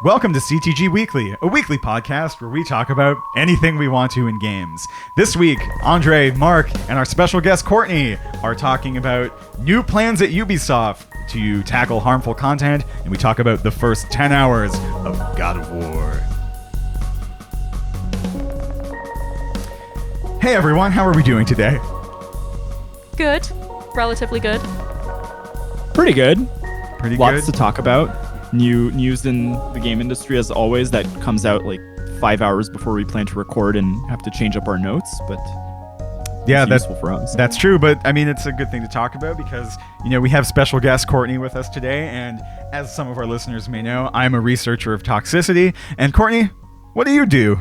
Welcome to CTG Weekly, a weekly podcast where we talk about anything we want to in games. This week, Andre, Mark, and our special guest Courtney are talking about new plans at Ubisoft to tackle harmful content, and we talk about the first 10 hours of God of War. Hey everyone, how are we doing today? Good. Relatively good. Pretty good. Pretty Lots good. to talk about. New news in the game industry, as always, that comes out like 5 hours before we plan to record and have to change up our notes, but Yeah, it's that's useful for us. That's true, but I mean, it's a good thing to talk about because, you know, we have special guest Courtney with us today, and as some of our listeners may know, I'm a researcher of toxicity. And Courtney, what do you do?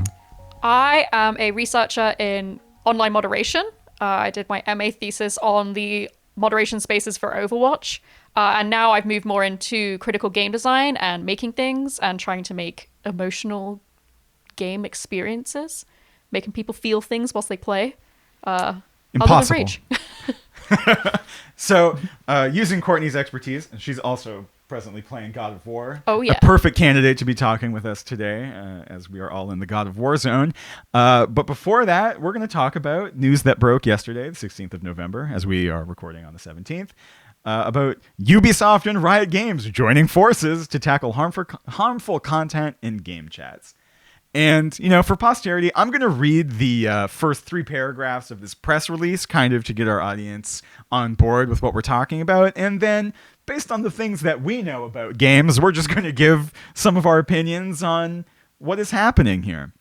I am a researcher in online moderation. I did my MA thesis on the moderation spaces for Overwatch. And now I've moved more into critical game design and making things and trying to make emotional game experiences, making people feel things whilst they play. Impossible. Other than Rage. So, using Courtney's expertise, and she's also presently playing God of War. Oh, yeah. A perfect candidate to be talking with us today, as we are all in the God of War zone. But before that, we're going to talk about news that broke yesterday, the 16th of November, as we are recording on the 17th. About Ubisoft and Riot Games joining forces to tackle harmful content in game chats. And, you know, for posterity, I'm going to read the first 3 paragraphs of this press release, kind of to get our audience on board with what we're talking about. And then, based on the things that we know about games, we're just going to give some of our opinions on what is happening here.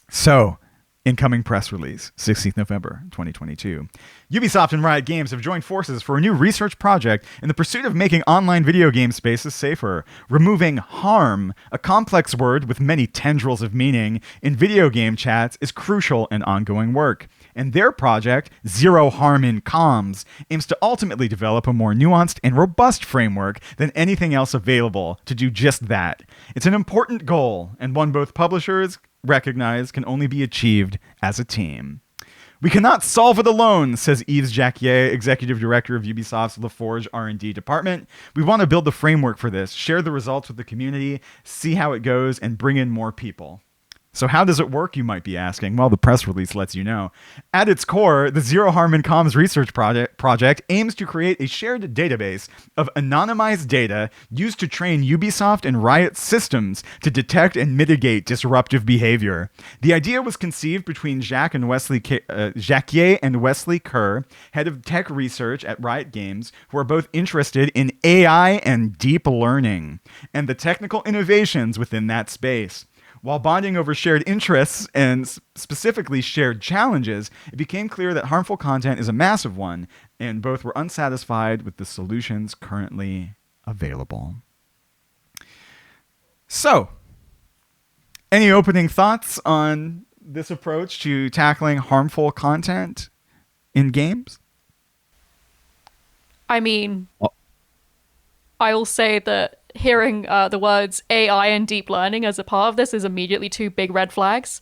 So, incoming press release, 16th November 2022. Ubisoft and Riot Games have joined forces for a new research project in the pursuit of making online video game spaces safer. Removing harm, a complex word with many tendrils of meaning, in video game chats is crucial and ongoing work. And their project, Zero Harm in Comms, aims to ultimately develop a more nuanced and robust framework than anything else available to do just that. It's an important goal, and one both publishers recognize can only be achieved as a team. We cannot solve it alone, says Yves Jacquier, executive director of Ubisoft's LaForge R&D department. We want to build the framework for this, share the results with the community, see how it goes, and bring in more people. So how does it work, you might be asking? Well, the press release lets you know. At its core, the Zero Harm in Comms research project aims to create a shared database of anonymized data used to train Ubisoft and Riot systems to detect and mitigate disruptive behavior. The idea was conceived between Jacquier and Wesley Kerr, head of tech research at Riot Games, who are both interested in AI and deep learning, and the technical innovations within that space. While bonding over shared interests and specifically shared challenges, it became clear that harmful content is a massive one, and both were unsatisfied with the solutions currently available. So, any opening thoughts on this approach to tackling harmful content in games? I mean, I will say that hearing the words AI and deep learning as a part of this is immediately 2 big red flags,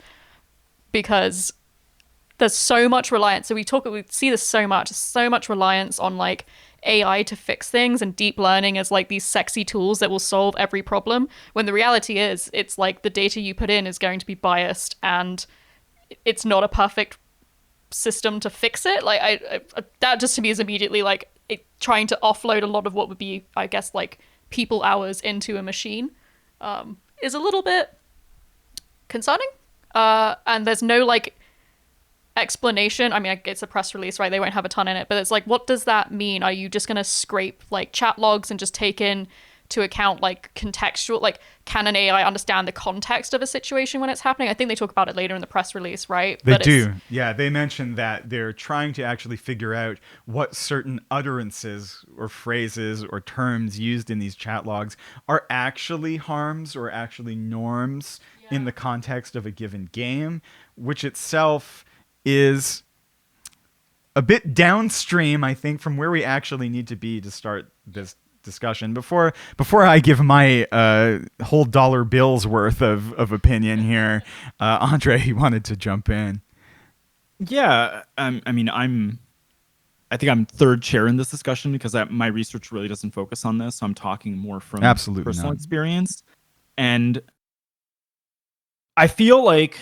because there's so much reliance. So we see this so much reliance on like AI to fix things and deep learning as like these sexy tools that will solve every problem. When the reality is, it's like the data you put in is going to be biased and it's not a perfect system to fix it. Like I that just to me is immediately like trying to offload a lot of what would be, I guess, like people hours into a machine is a little bit concerning. And there's no like explanation. I mean, it's a press release, right? They won't have a ton in it, but it's like, what does that mean? Are you just going to scrape like chat logs and just take in to account like contextual, like can an AI understand the context of a situation when it's happening? I think they talk about it later in the press release, right? They do. Yeah, they mentioned that they're trying to actually figure out what certain utterances or phrases or terms used in these chat logs are actually harms or actually norms in the context of a given game, which itself is a bit downstream, I think, from where we actually need to be to start this discussion. Before I give my whole dollar bills worth of opinion here, Andre, he wanted to jump in. Yeah, I think I'm third chair in this discussion because my research really doesn't focus on this. So I'm talking more from Absolutely personal not. experience. And I feel like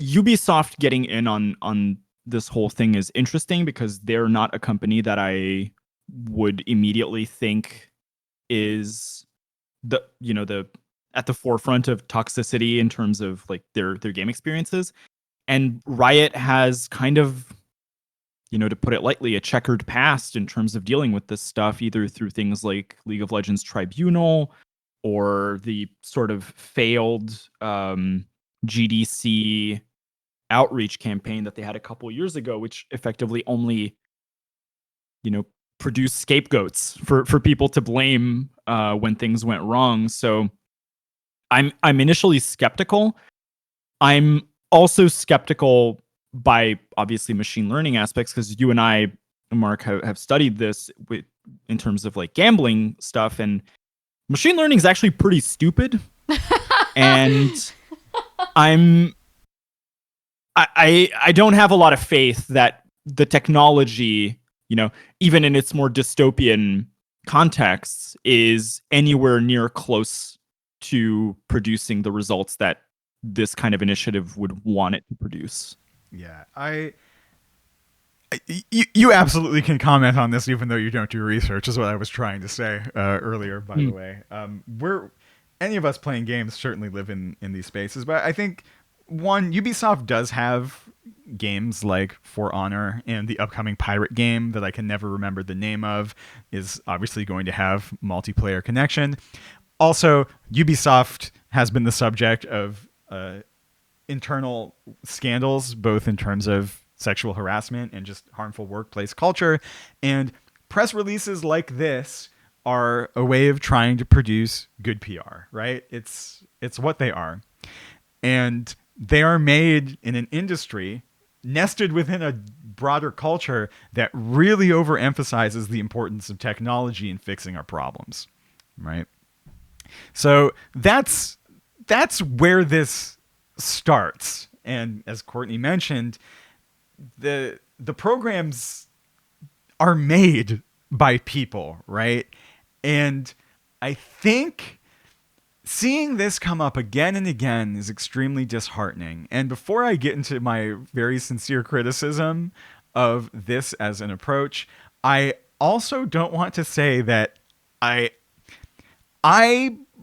Ubisoft getting in on this whole thing is interesting because they're not a company that I would immediately think is the at the forefront of toxicity in terms of like their game experiences. And Riot has kind of, to put it lightly, a checkered past in terms of dealing with this stuff, either through things like League of Legends Tribunal or the sort of failed GDC outreach campaign that they had a couple years ago, which effectively only, produced scapegoats for people to blame when things went wrong. So I'm initially skeptical. I'm also skeptical by obviously machine learning aspects, because you and I, Mark, have studied this in terms of like gambling stuff, and machine learning is actually pretty stupid. And I don't have a lot of faith that the technology, even in its more dystopian contexts, is anywhere near close to producing the results that this kind of initiative would want it to produce. Yeah, you absolutely can comment on this, even though you don't do research, is what I was trying to say earlier, by the way. Any of us playing games certainly live in these spaces, but I think, one, Ubisoft does have games like For Honor, and the upcoming pirate game that I can never remember the name of is obviously going to have multiplayer connection. Also, Ubisoft has been the subject of internal scandals, both in terms of sexual harassment and just harmful workplace culture. And press releases like this are a way of trying to produce good PR, right? It's what they are. And they are made in an industry nested within a broader culture that really overemphasizes the importance of technology in fixing our problems, right? So that's where this starts. And as Courtney mentioned, the programs are made by people, right? And I think seeing this come up again and again is extremely disheartening. And before I get into my very sincere criticism of this as an approach, I also don't want to say that I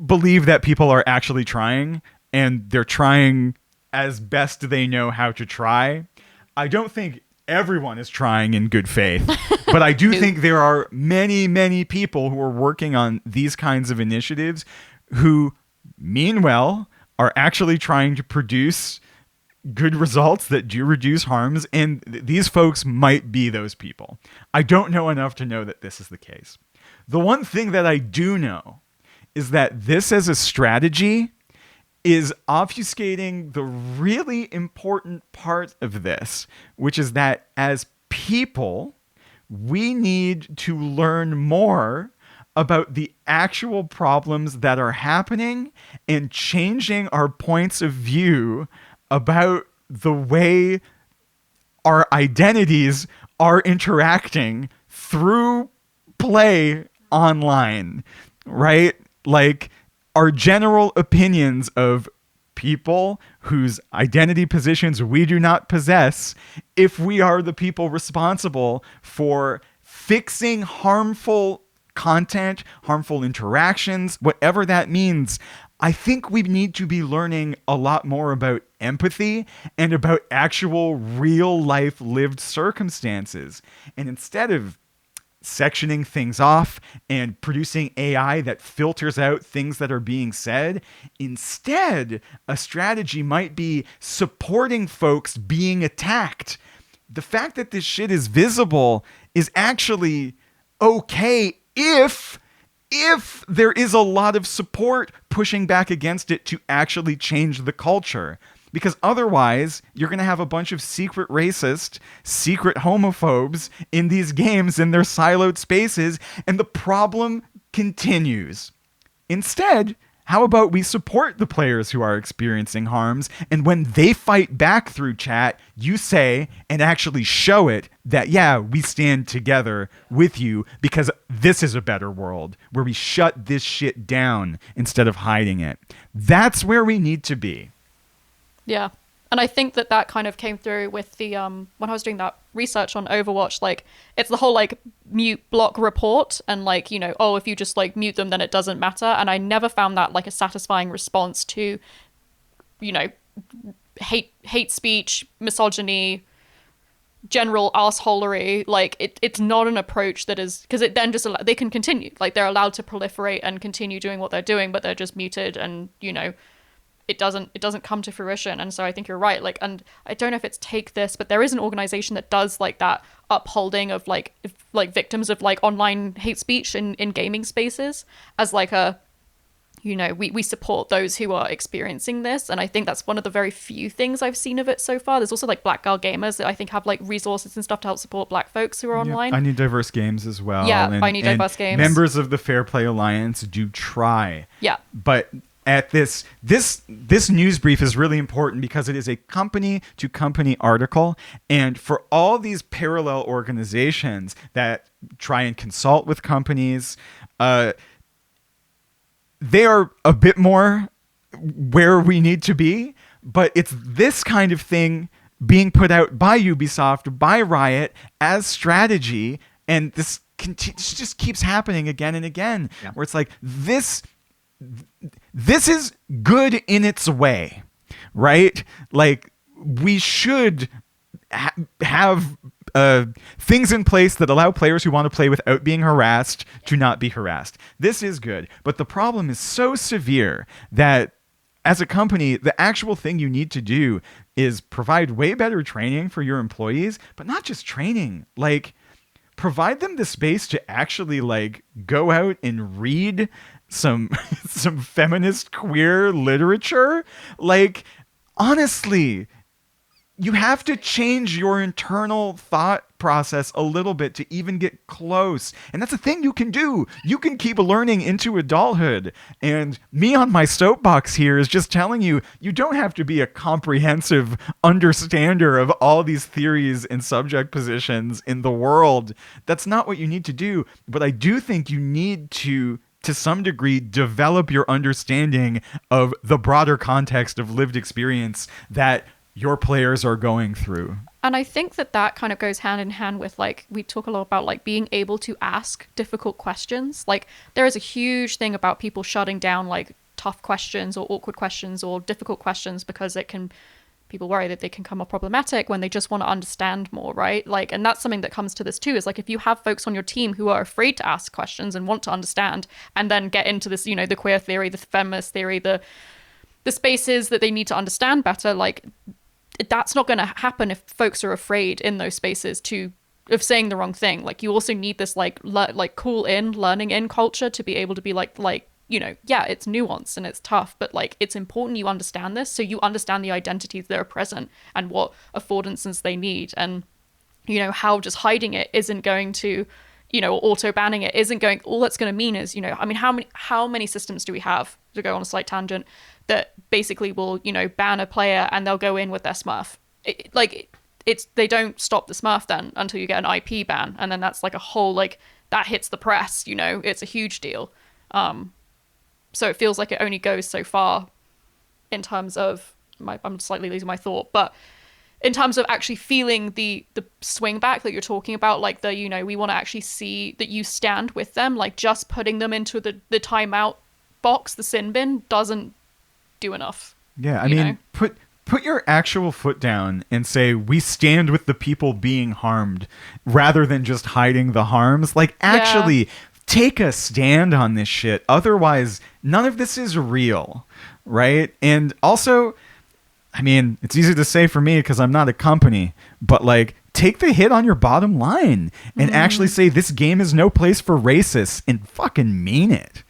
believe that people are actually trying, and they're trying as best they know how to try. I don't think everyone is trying in good faith, but I do think there are many, many people who are working on these kinds of initiatives who mean well, are actually trying to produce good results that do reduce harms, and these folks might be those people. I don't know enough to know that this is the case. The one thing that I do know is that this as a strategy is obfuscating the really important part of this, which is that as people, we need to learn more about the actual problems that are happening and changing our points of view about the way our identities are interacting through play online, right? Like our general opinions of people whose identity positions we do not possess, if we are the people responsible for fixing harmful content, harmful interactions, whatever that means, I think we need to be learning a lot more about empathy and about actual real life lived circumstances. And instead of sectioning things off and producing AI that filters out things that are being said, instead, a strategy might be supporting folks being attacked. The fact that this shit is visible is actually okay if there is a lot of support pushing back against it to actually change the culture. Because otherwise, you're going to have a bunch of secret racist, secret homophobes in these games in their siloed spaces, and the problem continues. Instead, How about we support the players who are experiencing harms, and when they fight back through chat, you say and actually show it that, yeah, we stand together with you because this is a better world where we shut this shit down instead of hiding it. That's where we need to be. Yeah. And I think that kind of came through with the when I was doing that research on Overwatch, like it's the whole like mute block report and like, you know, oh, if you just like mute them, then it doesn't matter. And I never found that like a satisfying response to, you know, hate speech, misogyny, general assholery. Like it's not an approach that is, because it then just they can continue, like they're allowed to proliferate and continue doing what they're doing, but they're just muted, and you know, it doesn't come to fruition. And so I think you're right. Like, and I don't know if it's Take This, but there is an organization that does like that upholding of like victims of like online hate speech in gaming spaces as like a, you know, we support those who are experiencing this. And I think that's one of the very few things I've seen of it so far. There's also like Black Girl Gamers that I think have like resources and stuff to help support Black folks who are online. I Need Diverse Games as well. Yeah, I Need Diverse Games. Members of the Fair Play Alliance do try. Yeah. But at this news brief is really important because it is a company to company article, and for all these parallel organizations that try and consult with companies, they are a bit more where we need to be, but it's this kind of thing being put out by Ubisoft, by Riot as strategy, and this just keeps happening again and again, where it's like this is good in its way, right? Like we should have things in place that allow players who want to play without being harassed to not be harassed. This is good, but the problem is so severe that as a company, the actual thing you need to do is provide way better training for your employees, but not just training, like provide them the space to actually like go out and read some feminist queer literature. Like honestly, you have to change your internal thought process a little bit to even get close. And that's a thing you can do. You can keep learning into adulthood. And me on my soapbox here is just telling you, you don't have to be a comprehensive understander of all these theories and subject positions in the world. That's not what you need to do. But I do think you need to some degree, develop your understanding of the broader context of lived experience that your players are going through. And I think that kind of goes hand in hand with, like, we talk a lot about, like, being able to ask difficult questions. Like, there is a huge thing about people shutting down, like, tough questions or awkward questions or difficult questions because people worry that they can come off problematic when they just want to understand more, right? Like, and that's something that comes to this too, is like, if you have folks on your team who are afraid to ask questions and want to understand and then get into this, you know, the queer theory, the feminist theory, the spaces that they need to understand better, like, that's not going to happen if folks are afraid in those spaces of saying the wrong thing. Like, you also need this like learning in culture to be able to be like, you know, yeah, it's nuanced and it's tough, but like, it's important you understand this, so you understand the identities that are present and what affordances they need, and you know, how just hiding it isn't going to, you know, auto banning it isn't going, all that's going to mean is, you know, I mean, how many systems do we have, to go on a slight tangent, that basically will, you know, ban a player and they'll go in with their Smurf. They don't stop the Smurf then until you get an IP ban, and then that's like a whole, like, that hits the press, you know, it's a huge deal. So it feels like it only goes so far in terms of I'm slightly losing my thought, but in terms of actually feeling the swing back that you're talking about, like the, you know, we want to actually see that you stand with them, like just putting them into the timeout box, the sin bin, doesn't do enough. Yeah, I mean, put your actual foot down and say, we stand with the people being harmed, rather than just hiding the harms. Like, actually take a stand on this shit. Otherwise, none of this is real, right? And also, I mean, it's easy to say for me because I'm not a company, but like, take the hit on your bottom line and actually say this game is no place for racists, and fucking mean it.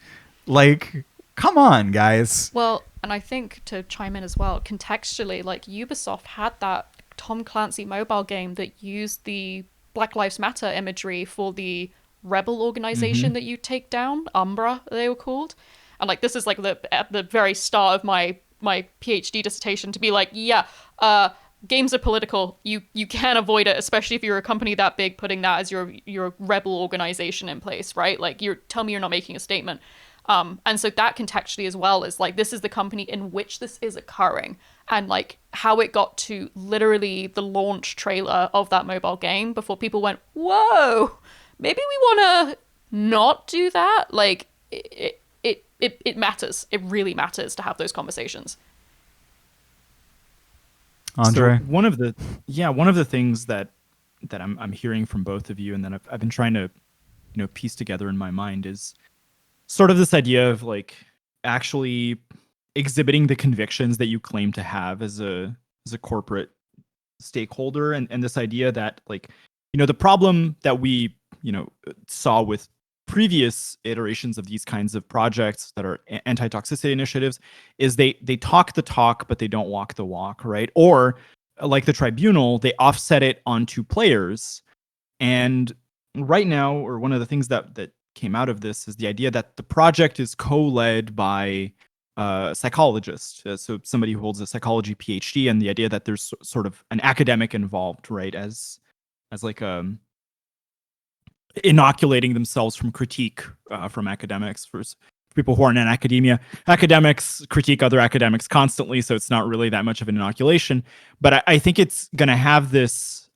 Like, come on, guys. Well, and I think, to chime in as well, contextually, like, Ubisoft had that Tom Clancy mobile game that used the Black Lives Matter imagery for the rebel organization that you take down, Umbra, they were called. And like this is like at the very start of my PhD dissertation to be like, yeah, games are political. You can't avoid it, especially if you're a company that big, putting that as your rebel organization in place, right? Like tell me you're not making a statement. And so that contextually as well is like, this is the company in which this is occurring, and like how it got to literally the launch trailer of that mobile game before people went, whoa, maybe we want to not do that. Like it matters. It really matters to have those conversations. Andre? So one of the things that I'm hearing from both of you, and that I've been trying to piece together in my mind, is sort of this idea of like actually exhibiting the convictions that you claim to have as a corporate stakeholder, and this idea that like the problem that we saw with previous iterations of these kinds of projects that are anti-toxicity initiatives is they talk the talk but they don't walk the walk, right? Or like the tribunal, they offset it onto players. And right now, or one of the things that came out of this is the idea that the project is co-led by a psychologist, so somebody who holds a psychology PhD, and the idea that there's sort of an academic involved, right, as like inoculating themselves from critique from academics. For people who aren't in academia, academics critique other academics constantly, so it's not really that much of an inoculation. But I think it's going to have this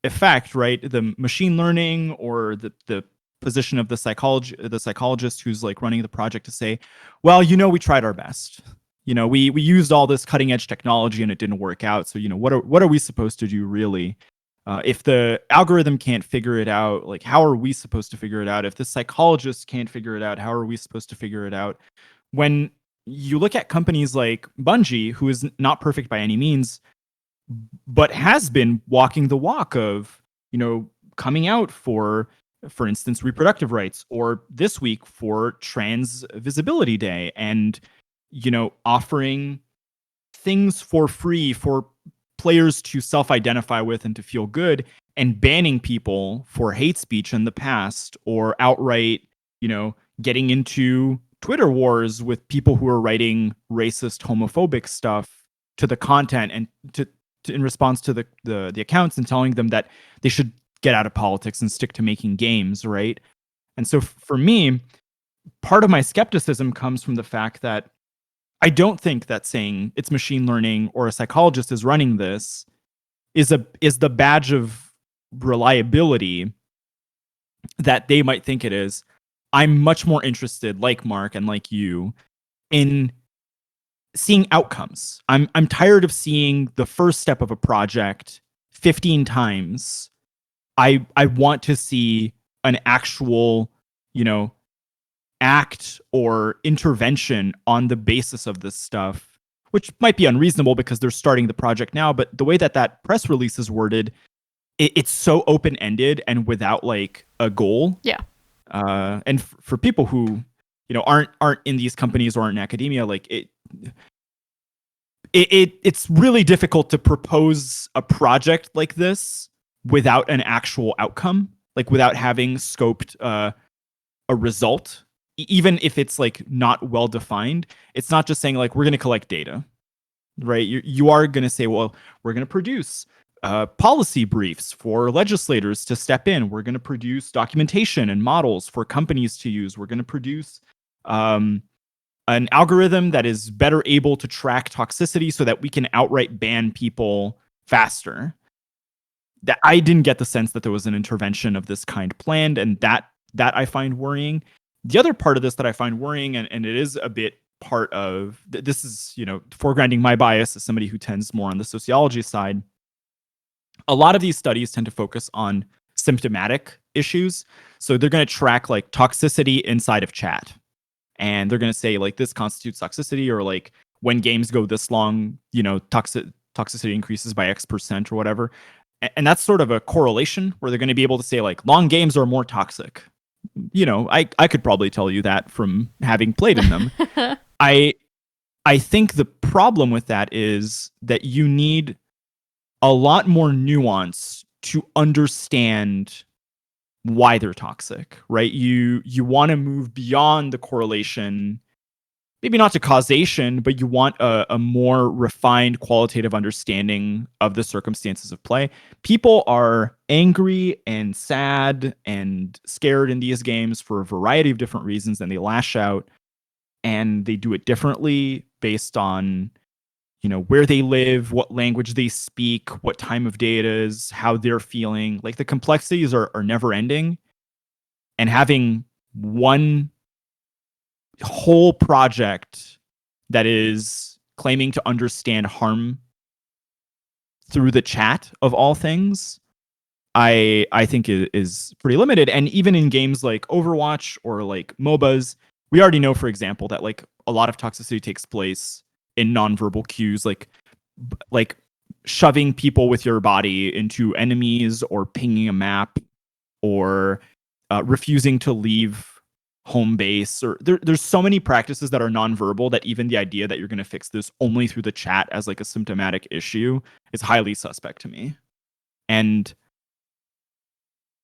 effect, right? The machine learning, or the position of the psychologist who's like running the project, to say, well, we tried our best. We used all this cutting edge technology and it didn't work out. So what are we supposed to do really? If the algorithm can't figure it out, like how are we supposed to figure it out? If the psychologist can't figure it out, how are we supposed to figure it out? When you look at companies like Bungie, who is not perfect by any means, but has been walking the walk of, coming out for instance, reproductive rights, or this week for Trans Visibility Day, and, offering things for free for players to self-identify with and to feel good, and banning people for hate speech in the past, or outright, getting into Twitter wars with people who are writing racist, homophobic stuff to the content, and to in response to the accounts, and telling them that they should get out of politics and stick to making games, right? And so for me, part of my skepticism comes from the fact that I don't think that saying it's machine learning or a psychologist is running this is the badge of reliability that they might think it is. I'm much more interested, like Mark and like you, in seeing outcomes. I'm tired of seeing the first step of a project 15 times. I want to see an actual, act or intervention on the basis of this stuff, which might be unreasonable because they're starting the project now. But the way that press release is worded, it's so open-ended and without like a goal. Yeah. And for people who, aren't in these companies or aren't in academia, like it's really difficult to propose a project like this without an actual outcome, like without having scoped a result. Even if it's like not well defined, it's not just saying like we're going to collect data, right? You are going to say, well, we're going to produce policy briefs for legislators to step in. We're going to produce documentation and models for companies to use. We're going to produce an algorithm that is better able to track toxicity so that we can outright ban people faster. That I didn't get the sense that there was an intervention of this kind planned, and that I find worrying. The other part of this that I find worrying, and it is a bit part of this, is foregrounding my bias as somebody who tends more on the sociology side. A lot of these studies tend to focus on symptomatic issues, so they're going to track like toxicity inside of chat, and they're going to say like this constitutes toxicity, or like when games go this long, toxicity increases by X% or whatever. And that's sort of a correlation where they're going to be able to say like long games are more toxic. I could probably tell you that from having played in them. I think the problem with that is that you need a lot more nuance to understand why they're toxic, right? You want to move beyond the correlation maybe not to causation, but you want a more refined qualitative understanding of the circumstances of play. People are angry and sad and scared in these games for a variety of different reasons, and they lash out, and they do it differently based on, you know, where they live, what language they speak, what time of day it is, how they're feeling. Like, the complexities are never ending, and having one whole project that is claiming to understand harm through the chat of all things, I think is pretty limited. And even in games like Overwatch or like MOBAs, we already know, for example, that like a lot of toxicity takes place in nonverbal cues, like shoving people with your body into enemies, or pinging a map, or refusing to leave home base, or there's so many practices that are nonverbal that even the idea that you're going to fix this only through the chat as like a symptomatic issue is highly suspect to me. And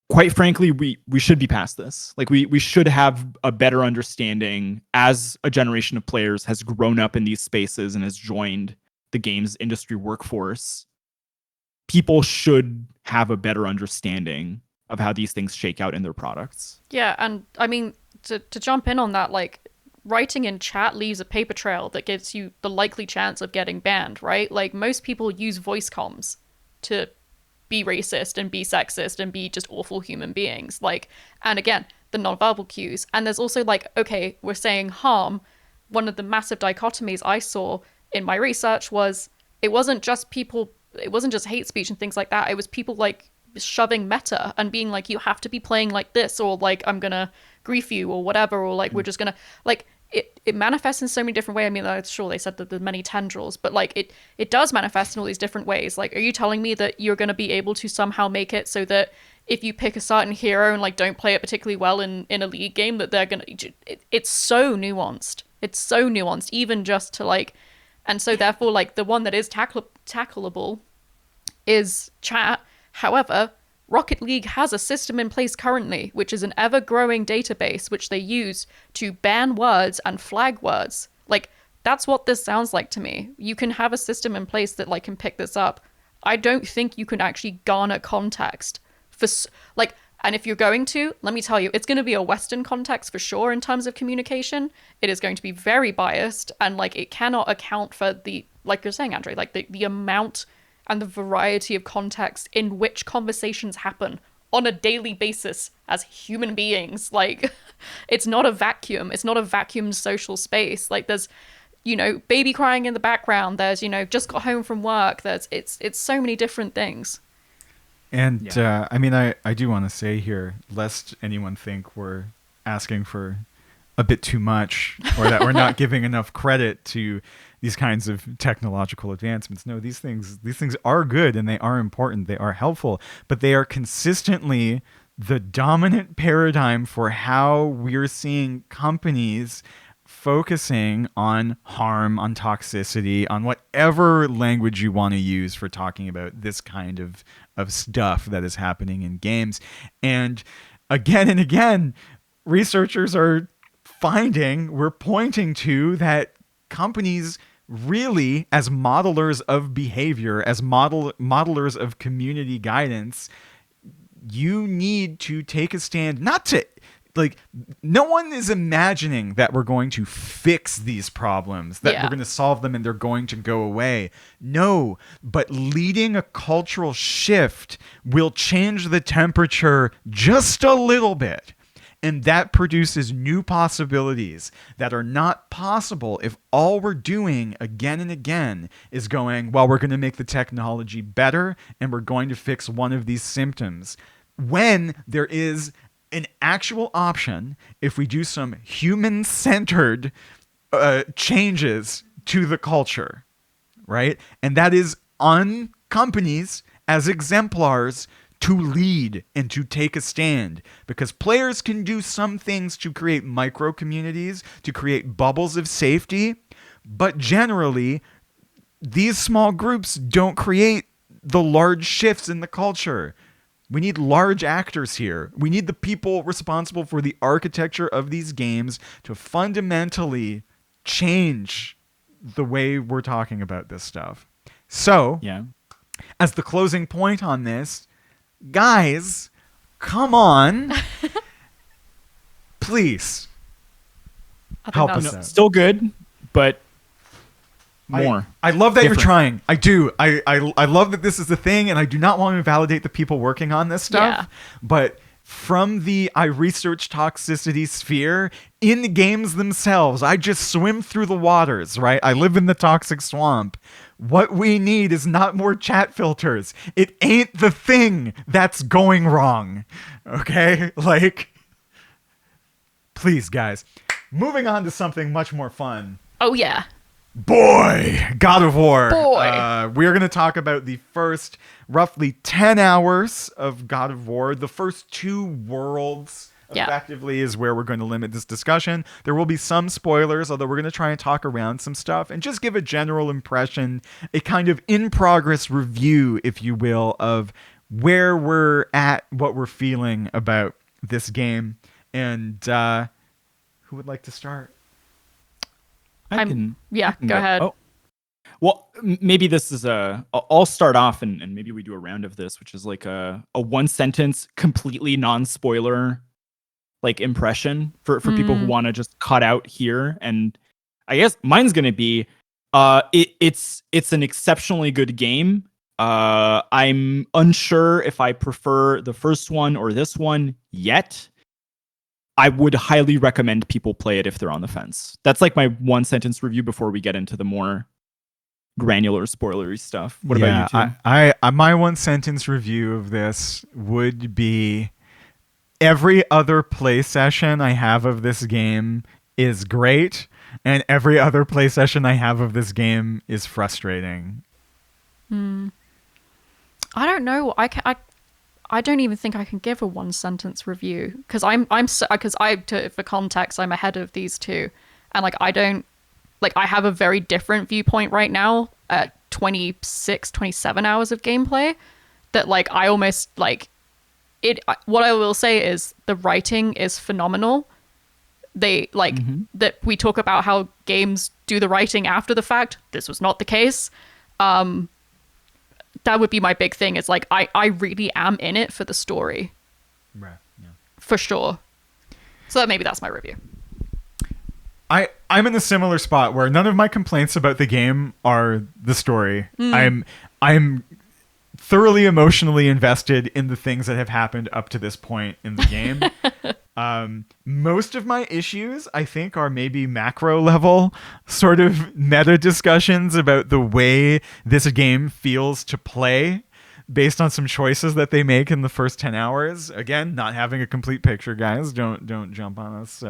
quite frankly, we should be past this. Like, we should have a better understanding as a generation of players has grown up in these spaces and has joined the games industry workforce. People should have a better understanding of how these things shake out in their products. Yeah, and I mean, to jump in on that, like, writing in chat leaves a paper trail that gives you the likely chance of getting banned, right? Like, most people use voice comms to be racist and be sexist and be just awful human beings. Like, and again, the nonverbal cues. And there's also like, okay, we're saying harm. One of the massive dichotomies I saw in my research was it wasn't just hate speech and things like that. It was people like shoving meta and being like, you have to be playing like this, or like, I'm gonna grief you, or whatever, or like, we're just gonna, like, it manifests in so many different ways. I mean, I'm sure they said that there's many tendrils, but like it does manifest in all these different ways. Like, are you telling me that you're going to be able to somehow make it so that if you pick a certain hero and like don't play it particularly well in a league game, that they're going to, it's so nuanced. It's so nuanced, even just to like, and so therefore like the one that is tackleable is chat. However, Rocket League has a system in place currently, which is an ever-growing database which they use to ban words and flag words. Like, that's what this sounds like to me. You can have a system in place that like can pick this up. I don't think you can actually garner context for like, and if you're going to, let me tell you, it's going to be a Western context for sure in terms of communication. It is going to be very biased, and like it cannot account for the, like you're saying, Andre, like the amount and the variety of context in which conversations happen on a daily basis as human beings. Like, it's not a vacuum. It's not a vacuumed social space. Like, there's, you know, baby crying in the background. There's, you know, just got home from work. There's, it's so many different things. And I mean, I do want to say here, lest anyone think we're asking for a bit too much, or that we're not giving enough credit to these kinds of technological advancements. No, these things are good, and they are important. They are helpful, but they are consistently the dominant paradigm for how we're seeing companies focusing on harm, on toxicity, on whatever language you want to use for talking about this kind of stuff that is happening in games. And again, researchers are we're pointing to that companies really, as modelers of behavior, as modelers of community guidance, you need to take a stand. Not to, like, no one is imagining that we're going to fix these problems, that we're going to solve them and they're going to go away. No, but leading a cultural shift will change the temperature just a little bit. And that produces new possibilities that are not possible if all we're doing again and again is going, well, we're going to make the technology better and we're going to fix one of these symptoms. When there is an actual option, if we do some human-centered changes to the culture, right? And that is on companies as exemplars to lead and to take a stand, because players can do some things to create micro communities, to create bubbles of safety, but generally these small groups don't create the large shifts in the culture. We need large actors here. We need the people responsible for the architecture of these games to fundamentally change the way we're talking about this stuff. So, Yeah. as the closing point on this, guys, come on. Please. Help us that's out. Still good, but more. I love that Different. you're trying. I do. I love that this is the thing, and I do not want to invalidate the people working on this stuff. Yeah. But from the I research toxicity sphere, in the games themselves, I just swim through the waters, right? I live in the toxic swamp. What we need is not more chat filters. It ain't the thing that's going wrong. Okay? Like, please, guys. Moving on to something much more fun. Oh yeah. Boy, God of War. Boy. We're going to talk about the first roughly 10 hours of God of War. The first 2 worlds Yeah. effectively is where we're going to limit this discussion. There will be some spoilers, although we're going to try and talk around some stuff and just give a general impression, a kind of in-progress review, if you will, of where we're at, what we're feeling about this game. And who would like to start? I can Go ahead. Oh. Well, maybe this is I'll start off and maybe we do a round of this, which is like a 1-sentence, completely non-spoiler like impression for people who want to just cut out here. And I guess mine's gonna be it's an exceptionally good game. I'm unsure if I prefer the first one or this one yet. I would highly recommend people play it if they're on the fence. That's like my 1-sentence review before we get into the more granular spoilery stuff. What about you two? I my 1-sentence review of this would be every other play session I have of this game is great, and every other play session I have of this game is frustrating. I don't know. I don't even think I can give a 1-sentence review because for context, I'm ahead of these two, and like I have a very different viewpoint right now at 26, 27 hours of gameplay that like I almost like it. What I will say is the writing is phenomenal. They like that we talk about how games do the writing after the fact. This was not the case. That would be my big thing. It's like I really am in it for the story. Right. Yeah. For sure. So maybe that's my review. I'm in a similar spot where none of my complaints about the game are the story. I'm thoroughly emotionally invested in the things that have happened up to this point in the game. Most of my issues, I think, are maybe macro level sort of meta discussions about the way this game feels to play based on some choices that they make in the first 10 hours. Again, not having a complete picture, guys. Don't jump on us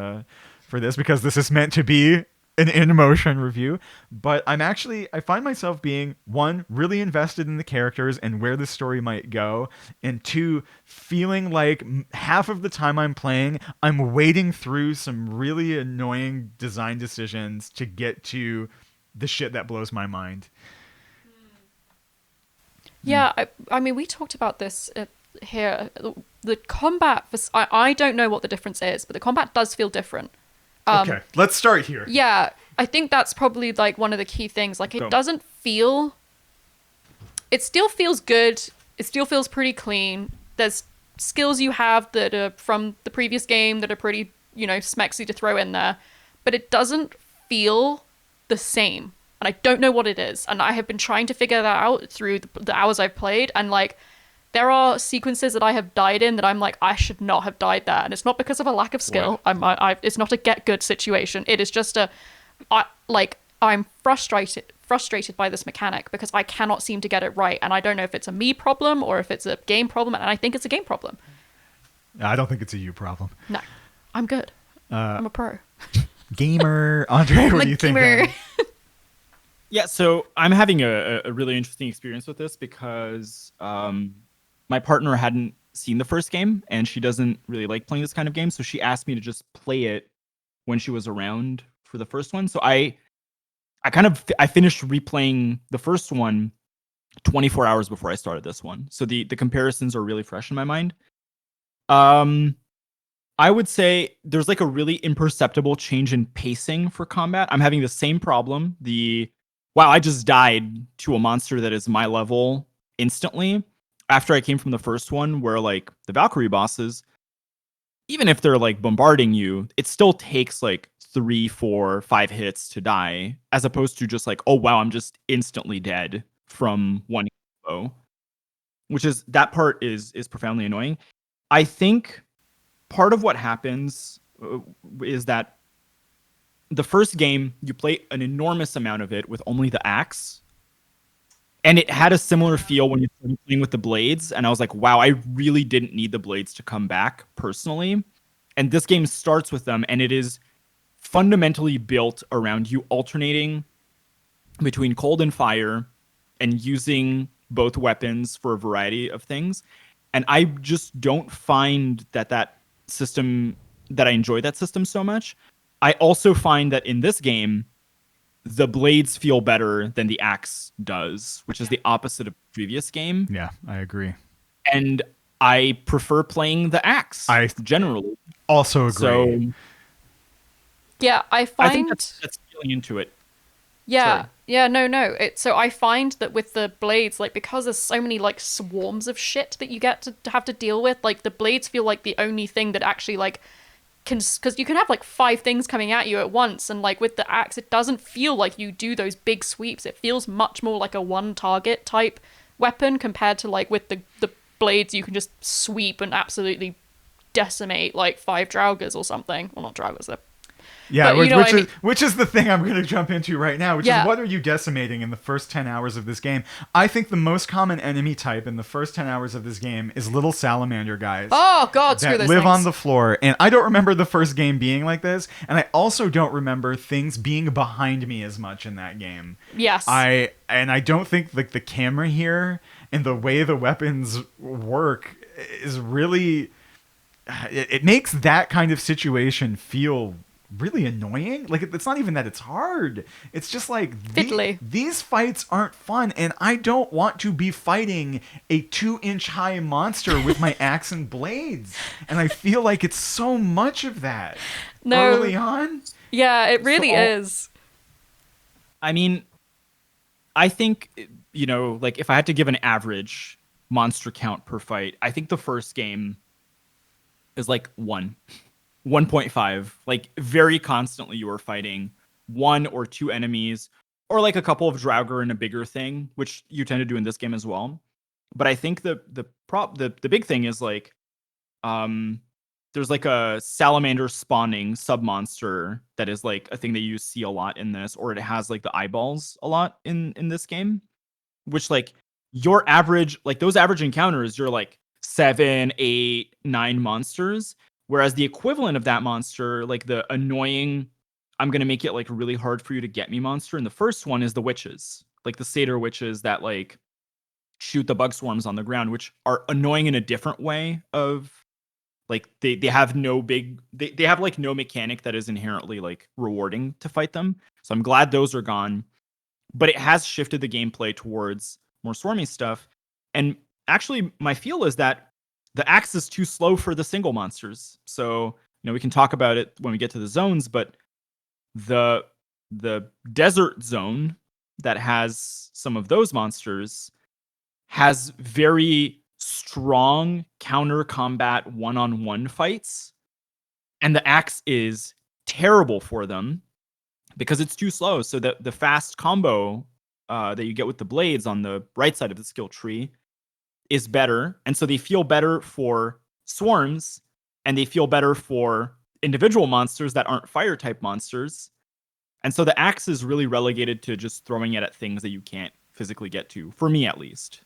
for this, because this is meant to be an in-motion review. But I find myself being, 1, really invested in the characters and where the story might go, and 2, feeling like half of the time I'm playing, I'm wading through some really annoying design decisions to get to the shit that blows my mind. Yeah, I mean, we talked about this here. The combat, I don't know what the difference is, but the combat does feel different. Okay, let's start here. Yeah, I think that's probably like one of the key things. Like, it doesn't feel... It still feels good. It still feels pretty clean. There's skills you have that are from the previous game that are pretty, smexy to throw in there. But it doesn't feel the same. And I don't know what it is. And I have been trying to figure that out through the hours I've played. And, like, there are sequences that I have died in that I'm like, I should not have died there. And it's not because of a lack of skill. It's not a get good situation. It is just I'm frustrated by this mechanic because I cannot seem to get it right. And I don't know if it's a me problem or if it's a game problem. And I think it's a game problem. I don't think it's a you problem. No, I'm good. I'm a pro. Gamer. Andre, what do you think? Yeah, so I'm having a really interesting experience with this because my partner hadn't seen the first game and she doesn't really like playing this kind of game. So she asked me to just play it when she was around for the first one. So I finished replaying the first one 24 hours before I started this one. So the comparisons are really fresh in my mind. I would say there's like a really imperceptible change in pacing for combat. I'm having the same problem. Wow, I just died to a monster that is my level instantly after I came from the first one, where like the Valkyrie bosses, even if they're like bombarding you, it still takes like 3, 4, 5 hits to die, as opposed to just like, oh wow, I'm just instantly dead from one combo. Which is, that part is profoundly annoying. I think part of what happens is that the first game you play an enormous amount of it with only the axe, and it had a similar feel when you started playing with the blades, and I was like, wow, I really didn't need the blades to come back personally. And this game starts with them, and it is fundamentally built around you alternating between cold and fire and using both weapons for a variety of things. And I just don't find that system, that I enjoy that system so much. I also find that in this game, the blades feel better than the axe does, which is the opposite of the previous game. Yeah, I agree. And I prefer playing the axe generally. Also agree. So Yeah, I I think find that's feeling into it. yeah, Sorry. yeah, no. So I find that with the blades, like because there's so many like swarms of shit that you get to have to deal with, like the blades feel like the only thing that actually like can, because you can have like 5 things coming at you at once, and like with the axe, it doesn't feel like you do those big sweeps. It feels much more like a one target type weapon compared to like with the blades, you can just sweep and absolutely decimate like 5 Draugrs or something. Well, not Draugrs, they're Yeah, but you know what I mean. which is the thing I'm going to jump into right now, which Yeah. is what are you decimating in the first 10 hours of this game? I think the most common enemy type in the first 10 hours of this game is little salamander guys. Oh god, screw That those live things. on the floor, and I don't remember the first game being like this, and I also don't remember things being behind me as much in that game. Yes. I don't think like the camera here and the way the weapons work is really it makes that kind of situation feel really annoying. Like it's not even that it's hard. It's just like Fiddly. these fights aren't fun, and I don't want to be fighting a 2-inch high monster with my axe and blades. And I feel like it's so much of that No. early on. Yeah, it really So- is. I mean, I think, like if I had to give an average monster count per fight, I think the first game is like 1.5. Like very constantly you are fighting 1 or 2 enemies, or like a couple of Draugr and a bigger thing, which you tend to do in this game as well. But I think the big thing is like there's like a salamander spawning sub monster that is like a thing that you see a lot in this, or it has like the eyeballs a lot in this game, which like your average, like those average encounters, you're like 7, 8, 9 monsters, whereas the equivalent of that monster, like the annoying, I'm gonna make it like really hard for you to get me monster in the first one, is the witches, like the satyr witches that like shoot the bug swarms on the ground, which are annoying in a different way. Of like they have no big, they have like no mechanic that is inherently like rewarding to fight them. So I'm glad those are gone, but it has shifted the gameplay towards more swarmy stuff. And actually my feel is that the axe is too slow for the single monsters. So we can talk about it when we get to the zones, but the desert zone that has some of those monsters has very strong counter combat one-on-one fights, and the axe is terrible for them because it's too slow. So the fast combo that you get with the blades on the right side of the skill tree is better, and so they feel better for swarms, and they feel better for individual monsters that aren't fire type monsters. And so the axe is really relegated to just throwing it at things that you can't physically get to, for me at least.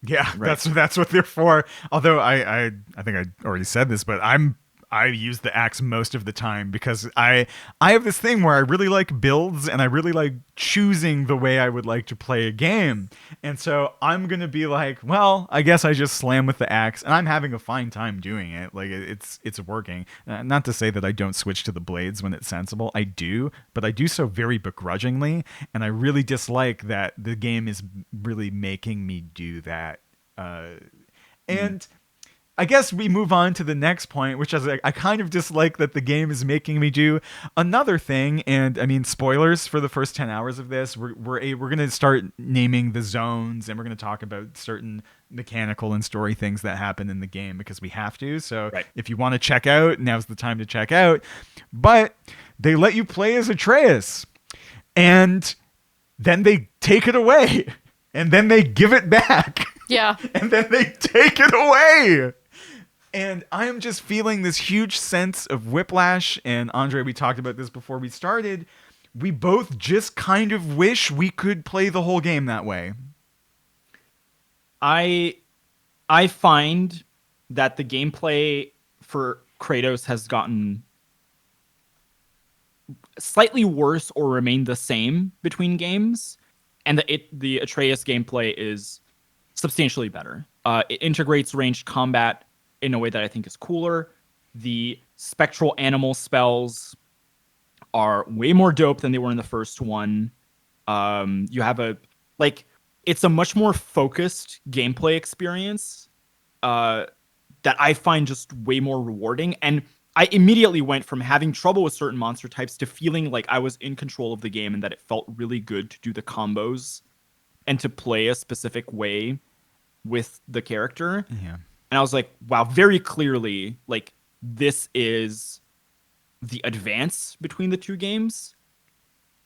Yeah, Right. that's what they're for. Although I think I already said this, but I use the axe most of the time because I have this thing where I really like builds and I really like choosing the way I would like to play a game. And so I'm going to be like, well, I guess I just slam with the axe, and I'm having a fine time doing it. Like it's working. Not to say that I don't switch to the blades when it's sensible. I do, but I do so very begrudgingly, and I really dislike that the game is really making me do that. And I guess we move on to the next point, which is I kind of dislike that the game is making me do another thing. And I mean, spoilers for the first 10 hours of this. We're going to start naming the zones, and we're going to talk about certain mechanical and story things that happen in the game because we have to. So if you want to check out, now's the time to check out. But they let you play as Atreus, and then they take it away, and then they give it back. Yeah. And then they take it away. And I am just feeling this huge sense of whiplash. And Andre, we talked about this before we started. We both just kind of wish we could play the whole game that way. I find that the gameplay for Kratos has gotten slightly worse or remained the same between games, and the Atreus gameplay is substantially better. It integrates ranged combat in a way that I think is cooler. The spectral animal spells are way more dope than they were in the first one. You have it's a much more focused gameplay experience that I find just way more rewarding. And I immediately went from having trouble with certain monster types to feeling like I was in control of the game and that it felt really good to do the combos and to play a specific way with the character. Yeah. And I was like, wow, very clearly, like, this is the advance between the two games.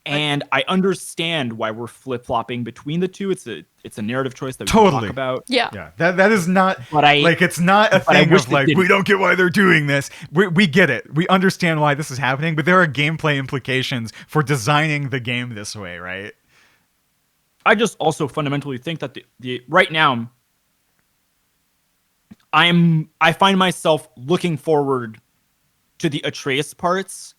And I understand why we're flip-flopping between the two. It's a narrative choice that we can talk about. Yeah. That is not, it's not a thing of like, we don't get why they're doing this. We get it. We understand why this is happening, but there are gameplay implications for designing the game this way, right? I just also fundamentally think that the right now, I find myself looking forward to the Atreus parts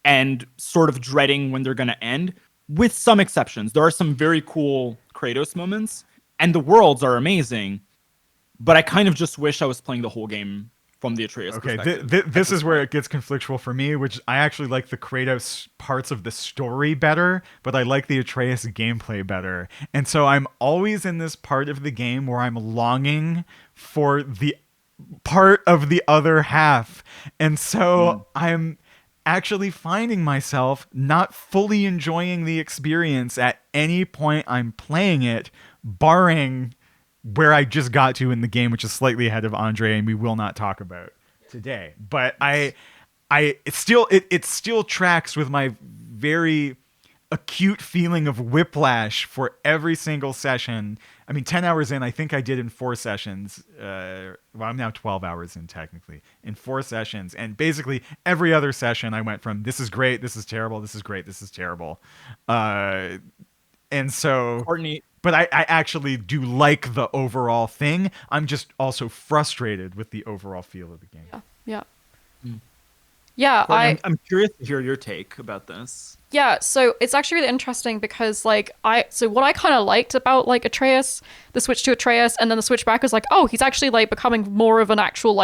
and sort of dreading when they're going to end, with some exceptions. There are some very cool Kratos moments, and the worlds are amazing, but I kind of just wish I was playing the whole game from the Atreus perspective. This is where it gets conflictual for me, which I actually like the Kratos parts of the story better, but I like the Atreus gameplay better. And so I'm always in this part of the game where I'm longing for the part of the other half. And so I'm actually finding myself not fully enjoying the experience at any point I'm playing it, barring where I just got to in the game, which is slightly ahead of Andre, and we will not talk about today. But it still tracks with my very acute feeling of whiplash for every single session. I mean, 10 hours in, I think I did in 4 sessions. I'm now 12 hours in technically, in 4 sessions. And basically every other session I went from, this is great, this is terrible, this is great, this is terrible. And so... Courtney... But I actually do like the overall thing. I'm just also frustrated with the overall feel of the game. Yeah. Yeah, Courtney, I'm curious to hear your take about this. Yeah, so it's actually really interesting because what I kind of liked about like Atreus, the switch to Atreus, and then the switch back was like, oh, he's actually like becoming more of an actual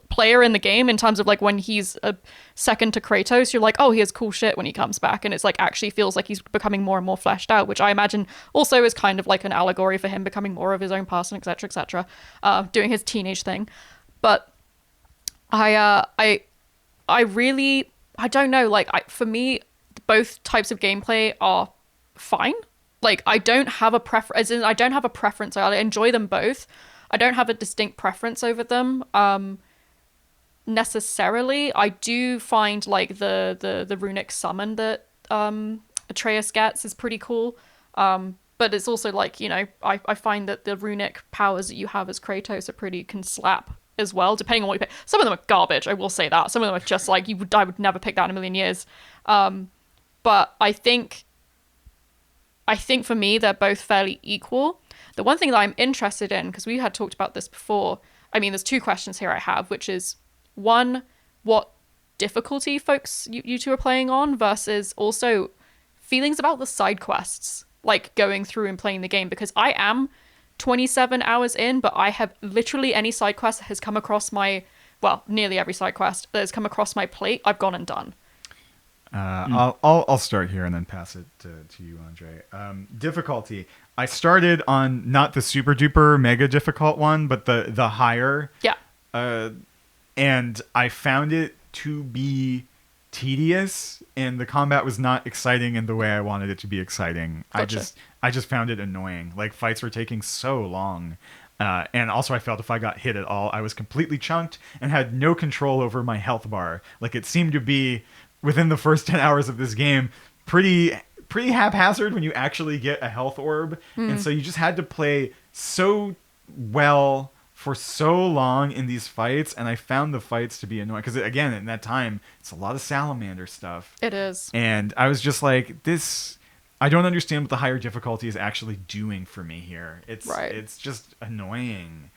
player in the game in terms of like when he's a second to Kratos, you're like, oh, he has cool shit when he comes back, and it's like actually feels like he's becoming more and more fleshed out, which I imagine also is kind of like an allegory for him becoming more of his own person, etc., doing his teenage thing. But I don't know, like, for me, both types of gameplay are fine. Like, I don't have a preference. I don't have a preference. I enjoy them both. I don't have a distinct preference over them necessarily. I do find like the runic summon that Atreus gets is pretty cool. But it's also like, you know, I find that the runic powers that you have as Kratos can slap as well, depending on what you pick. Some of them are garbage, I will say that. Some of them are just like, I would never pick that in a million years. But I think for me, they're both fairly equal. The one thing that I'm interested in, because we had talked about this before, I mean, there's 2 questions here I have, which is, one, what difficulty folks you two are playing on, versus also feelings about the side quests, like going through and playing the game, because I am 27 hours in, but I have literally any side quest that has come across nearly every side quest that has come across my plate, I've gone and done. I'll start here and then pass it to you, Andre. Difficulty. I started on not the super duper mega difficult one, but the higher. Yeah. And I found it to be tedious, and the combat was not exciting in the way I wanted it to be exciting. Gotcha. I just found it annoying. Like, fights were taking so long. And also I felt if I got hit at all, I was completely chunked and had no control over my health bar. Like, it seemed to be, within the first 10 hours of this game, pretty haphazard when you actually get a health orb. And so you just had to play so well for so long in these fights, and I found the fights to be annoying because, again, in that time, it's a lot of salamander stuff. It is. And I was just like, this, I don't understand what the higher difficulty is actually doing for me here. It's just annoying.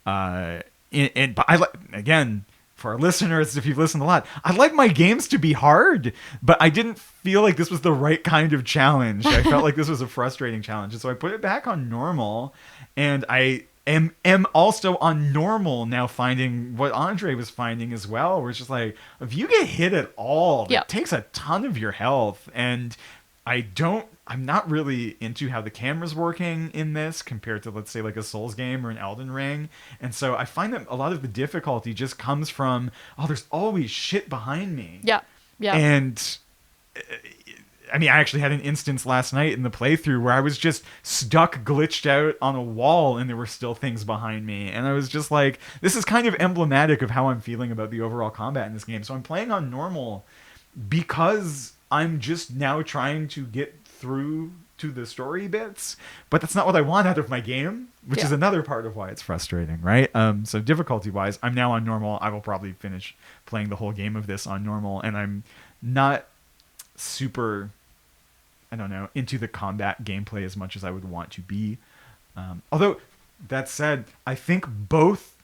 But I like, again, for our listeners, if you've listened a lot, I like my games to be hard, but I didn't feel like this was the right kind of challenge. I felt like this was a frustrating challenge. And so I put it back on normal, and I am also on normal now, finding what Andre was finding as well, where it's just like, if you get hit at all, it takes a ton of your health. And I'm not really into how the camera's working in this compared to, let's say, like a Souls game or an Elden Ring. And so I find that a lot of the difficulty just comes from, there's always shit behind me. Yeah. Yeah. And I mean, I actually had an instance last night in the playthrough where I was just stuck, glitched out on a wall, and there were still things behind me. And I was just like, this is kind of emblematic of how I'm feeling about the overall combat in this game. So I'm playing on normal because I'm just now trying to get through to the story bits, but that's not what I want out of my game, which is another part of why it's frustrating, right? So difficulty wise, I'm now on normal. I will probably finish playing the whole game of this on normal, and I'm not super, I don't know, into the combat gameplay as much as I would want to be. Although, that said, I think both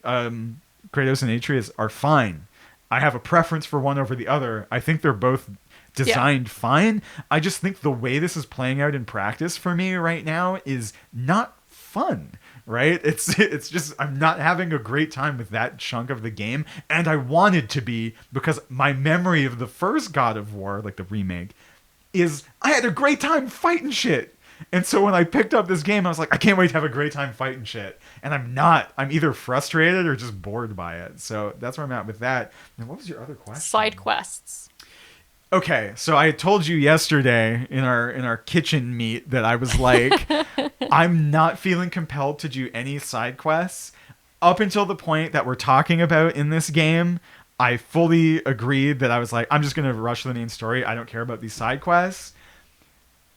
Kratos and Atreus are fine. I have a preference for one over the other. I think they're both designed fine. I just think the way this is playing out in practice for me right now is not fun, right? It's just, I'm not having a great time with that chunk of the game, and I wanted to be, because my memory of the first God of War, like the remake, is I had a great time fighting shit. And so when I picked up this game, I was like, I can't wait to have a great time fighting shit. And I'm not. I'm either frustrated or just bored by it. So that's where I'm at with that. And what was your other question? Side quests. Okay, so I had told you yesterday in our kitchen meet that I was like, I'm not feeling compelled to do any side quests. Up until the point that we're talking about in this game, I fully agreed that I was like, I'm just going to rush the main story. I don't care about these side quests.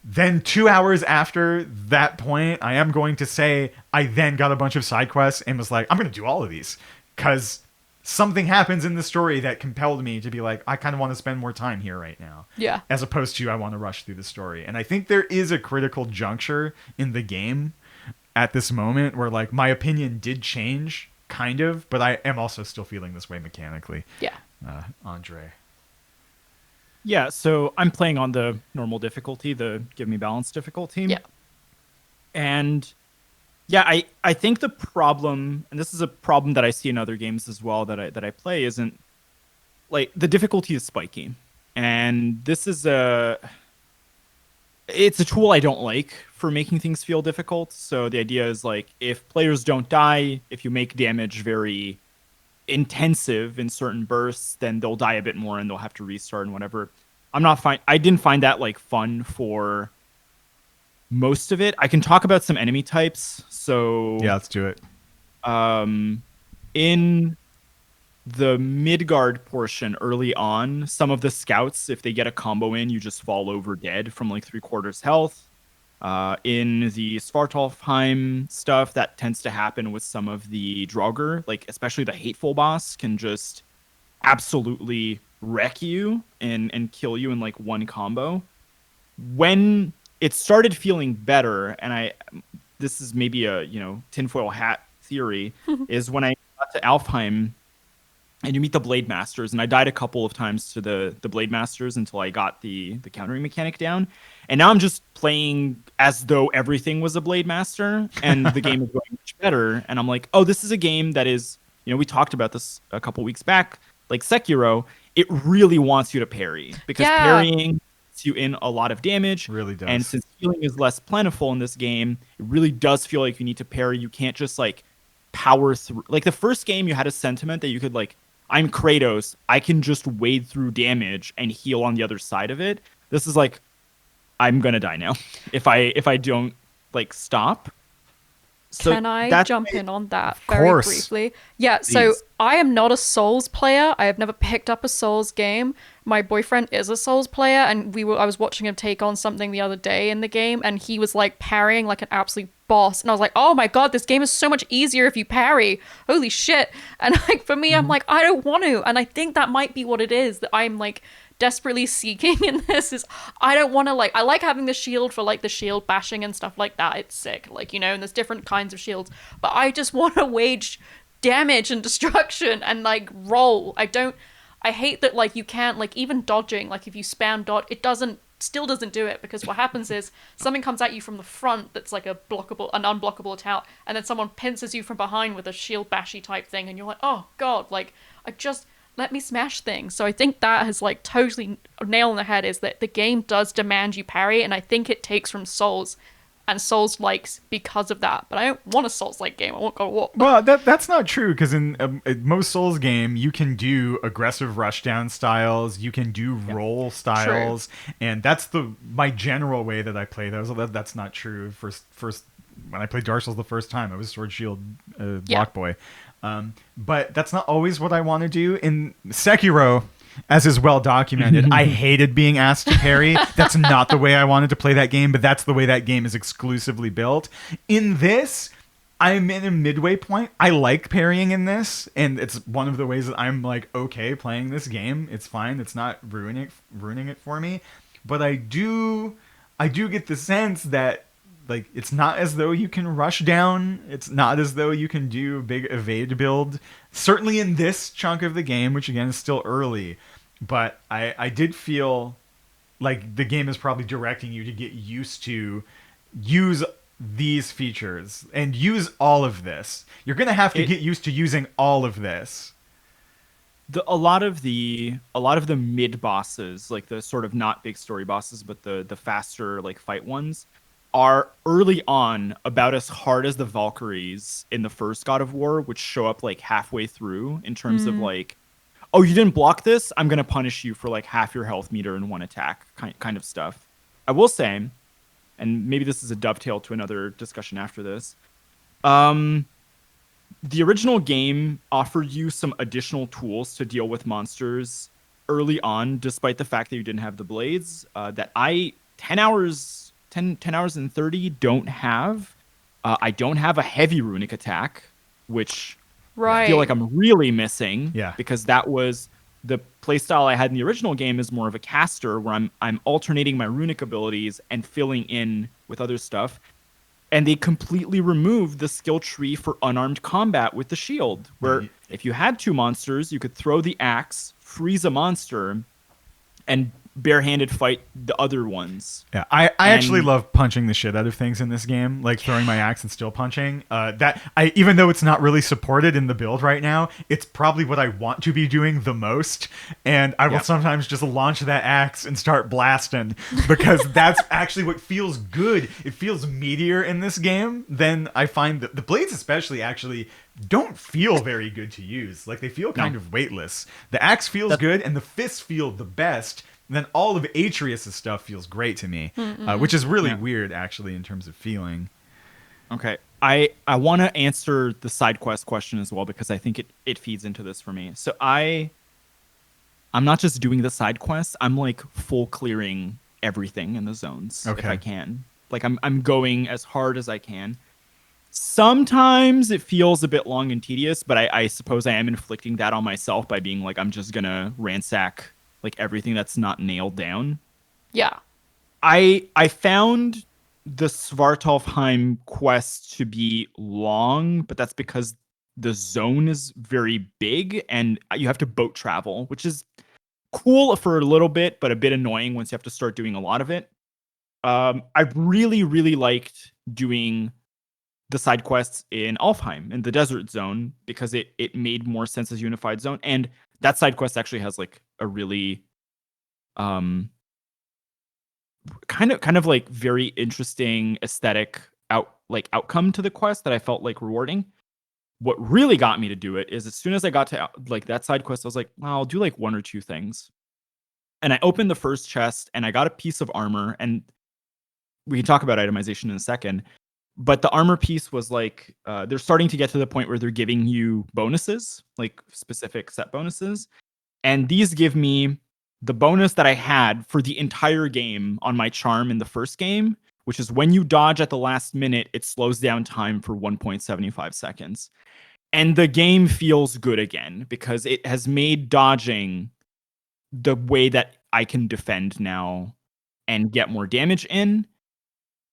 Then 2 hours after that point, I am going to say I then got a bunch of side quests and was like, I'm going to do all of these because something happens in the story that compelled me to be like, I kind of want to spend more time here right now. Yeah. As opposed to I want to rush through the story. And I think there is a critical juncture in the game at this moment where, like, my opinion did change, kind of, but I am also still feeling this way mechanically. Yeah. Andre. Yeah, so I'm playing on the normal difficulty, the give me balance difficulty. Yeah. And yeah, I think the problem, and this is a problem that I see in other games as well that I play, isn't like the difficulty is spiky. And this is it's a tool I don't like for making things feel difficult. So the idea is, like, if players don't die, if you make damage very intensive in certain bursts, then they'll die a bit more and they'll have to restart and whatever. I didn't find that, like, fun for most of it. I can talk about some enemy types. So yeah, let's do it. In the Midgard portion early on, some of the scouts, if they get a combo in, you just fall over dead from like 3/4 health. In the Svartalfheim stuff, that tends to happen with some of the Draugr, like especially the Hateful boss can just absolutely wreck you and kill you in like one combo. When it started feeling better, and this is maybe a tinfoil hat theory, is when I got to Alfheim and you meet the Blade Masters, and I died a couple of times to the Blade Masters until I got the countering mechanic down. And now I'm just playing as though everything was a Blade Master, and the game is going much better. And I'm like, oh, this is a game that is, we talked about this a couple weeks back, like Sekiro. it really wants you to parry, because Yeah. parrying gets you in a lot of damage. Really does. And since healing is less plentiful in this game, it really does feel like you need to parry. You can't just like power through. Like the first game, you had a sentiment that you could like, I'm Kratos, I can just wade through damage and heal on the other side of it. This is like, I'm gonna die now if I don't like stop. So Can I that's jump in on that Of very course. briefly? Yeah, so Please. I am not a Souls player. I have never picked up a Souls game. My boyfriend is a Souls player, and I was watching him take on something the other day in the game, and he was like parrying like an absolute boss. And I was like, oh my god, this game is so much easier if you parry. Holy shit. And like for me, I'm like, I don't want to. And I think that might be what it is that I'm like desperately seeking in this is I don't want to like I like having the shield for like the shield bashing and stuff like that. It's sick, like, you know, and there's different kinds of shields, but I just want to wage damage and destruction and like roll. I hate that like you can't like even dodging, like if you spam dodge, it still doesn't do it, because what happens is something comes at you from the front that's like an unblockable attack, and then someone pinces you from behind with a shield bashy type thing, and you're like, oh god, like I just let me smash things. So I think that has like totally nailed on the head, is that the game does demand you parry, and I think it takes from Souls and Souls likes because of that. But I don't want a Souls like game. I want God of War. Well, that's not true, because in most Souls game, you can do aggressive rushdown styles, you can do roll styles, and that's my general way that I play those. That's not true. First when I played Dark Souls the first time, I was Sword Shield Block Boy. But that's not always what I want to do. In Sekiro, as is well documented, I hated being asked to parry. That's not the way I wanted to play that game, but that's the way that game is exclusively built. In this, I'm in a midway point. I like parrying in this, and it's one of the ways that I'm like okay playing this game. It's fine. It's not ruining it for me. But I do get the sense that like it's not as though you can rush down. It's not as though you can do a big evade build. Certainly in this chunk of the game, which again is still early. But I did feel like the game is probably directing you to get used to use these features and use all of this. You're going to have to get used to using all of this. A lot of the mid bosses, like the sort of not big story bosses, but the faster like fight ones, are early on about as hard as the Valkyries in the first God of War, which show up like halfway through in terms of like, oh, you didn't block this, I'm gonna punish you for like half your health meter in one attack, kind of stuff. I will say, and maybe this is a dovetail to another discussion after this, the original game offered you some additional tools to deal with monsters early on, despite the fact that you didn't have the blades, that 10 hours and 30 don't have. I don't have a heavy runic attack, which I feel like I'm really missing. Yeah. Because that was the playstyle I had in the original game, is more of a caster, where I'm alternating my runic abilities and filling in with other stuff. And they completely removed the skill tree for unarmed combat with the shield, where if you had two monsters, you could throw the axe, freeze a monster, and barehanded fight the other ones. Yeah, I actually love punching the shit out of things in this game, like throwing my axe and still punching. Even though it's not really supported in the build right now, it's probably what I want to be doing the most. And I will sometimes just launch that axe and start blasting, because that's actually what feels good. It feels meatier in this game than I find that the blades especially actually don't feel very good to use. Like they feel kind of weightless. The axe feels good and the fists feel the best. And then all of Atreus' stuff feels great to me, which is really weird, actually, in terms of feeling. Okay. I want to answer the side quest question as well, because I think it feeds into this for me. So I'm not just doing the side quests. I'm like full clearing everything in the zones if I can. Like I'm going as hard as I can. Sometimes it feels a bit long and tedious, but I suppose I am inflicting that on myself by being like, I'm just going to ransack like everything that's not nailed down. Yeah. I found the Svartalfheim quest to be long, but that's because the zone is very big and you have to boat travel, which is cool for a little bit, but a bit annoying once you have to start doing a lot of it. I really, really liked doing the side quests in Alfheim, in the desert zone, because it made more sense as a unified zone. And that side quest actually has like a really kind of like very interesting aesthetic outcome to the quest that I felt like rewarding. What really got me to do it is as soon as I got to like that side quest, I was like, well, I'll do like one or two things. And I opened the first chest and I got a piece of armor, and we can talk about itemization in a second. But the armor piece was like, they're starting to get to the point where they're giving you bonuses, like specific set bonuses. And these give me the bonus that I had for the entire game on my charm in the first game, which is when you dodge at the last minute, it slows down time for 1.75 seconds. And the game feels good again because it has made dodging the way that I can defend now and get more damage in.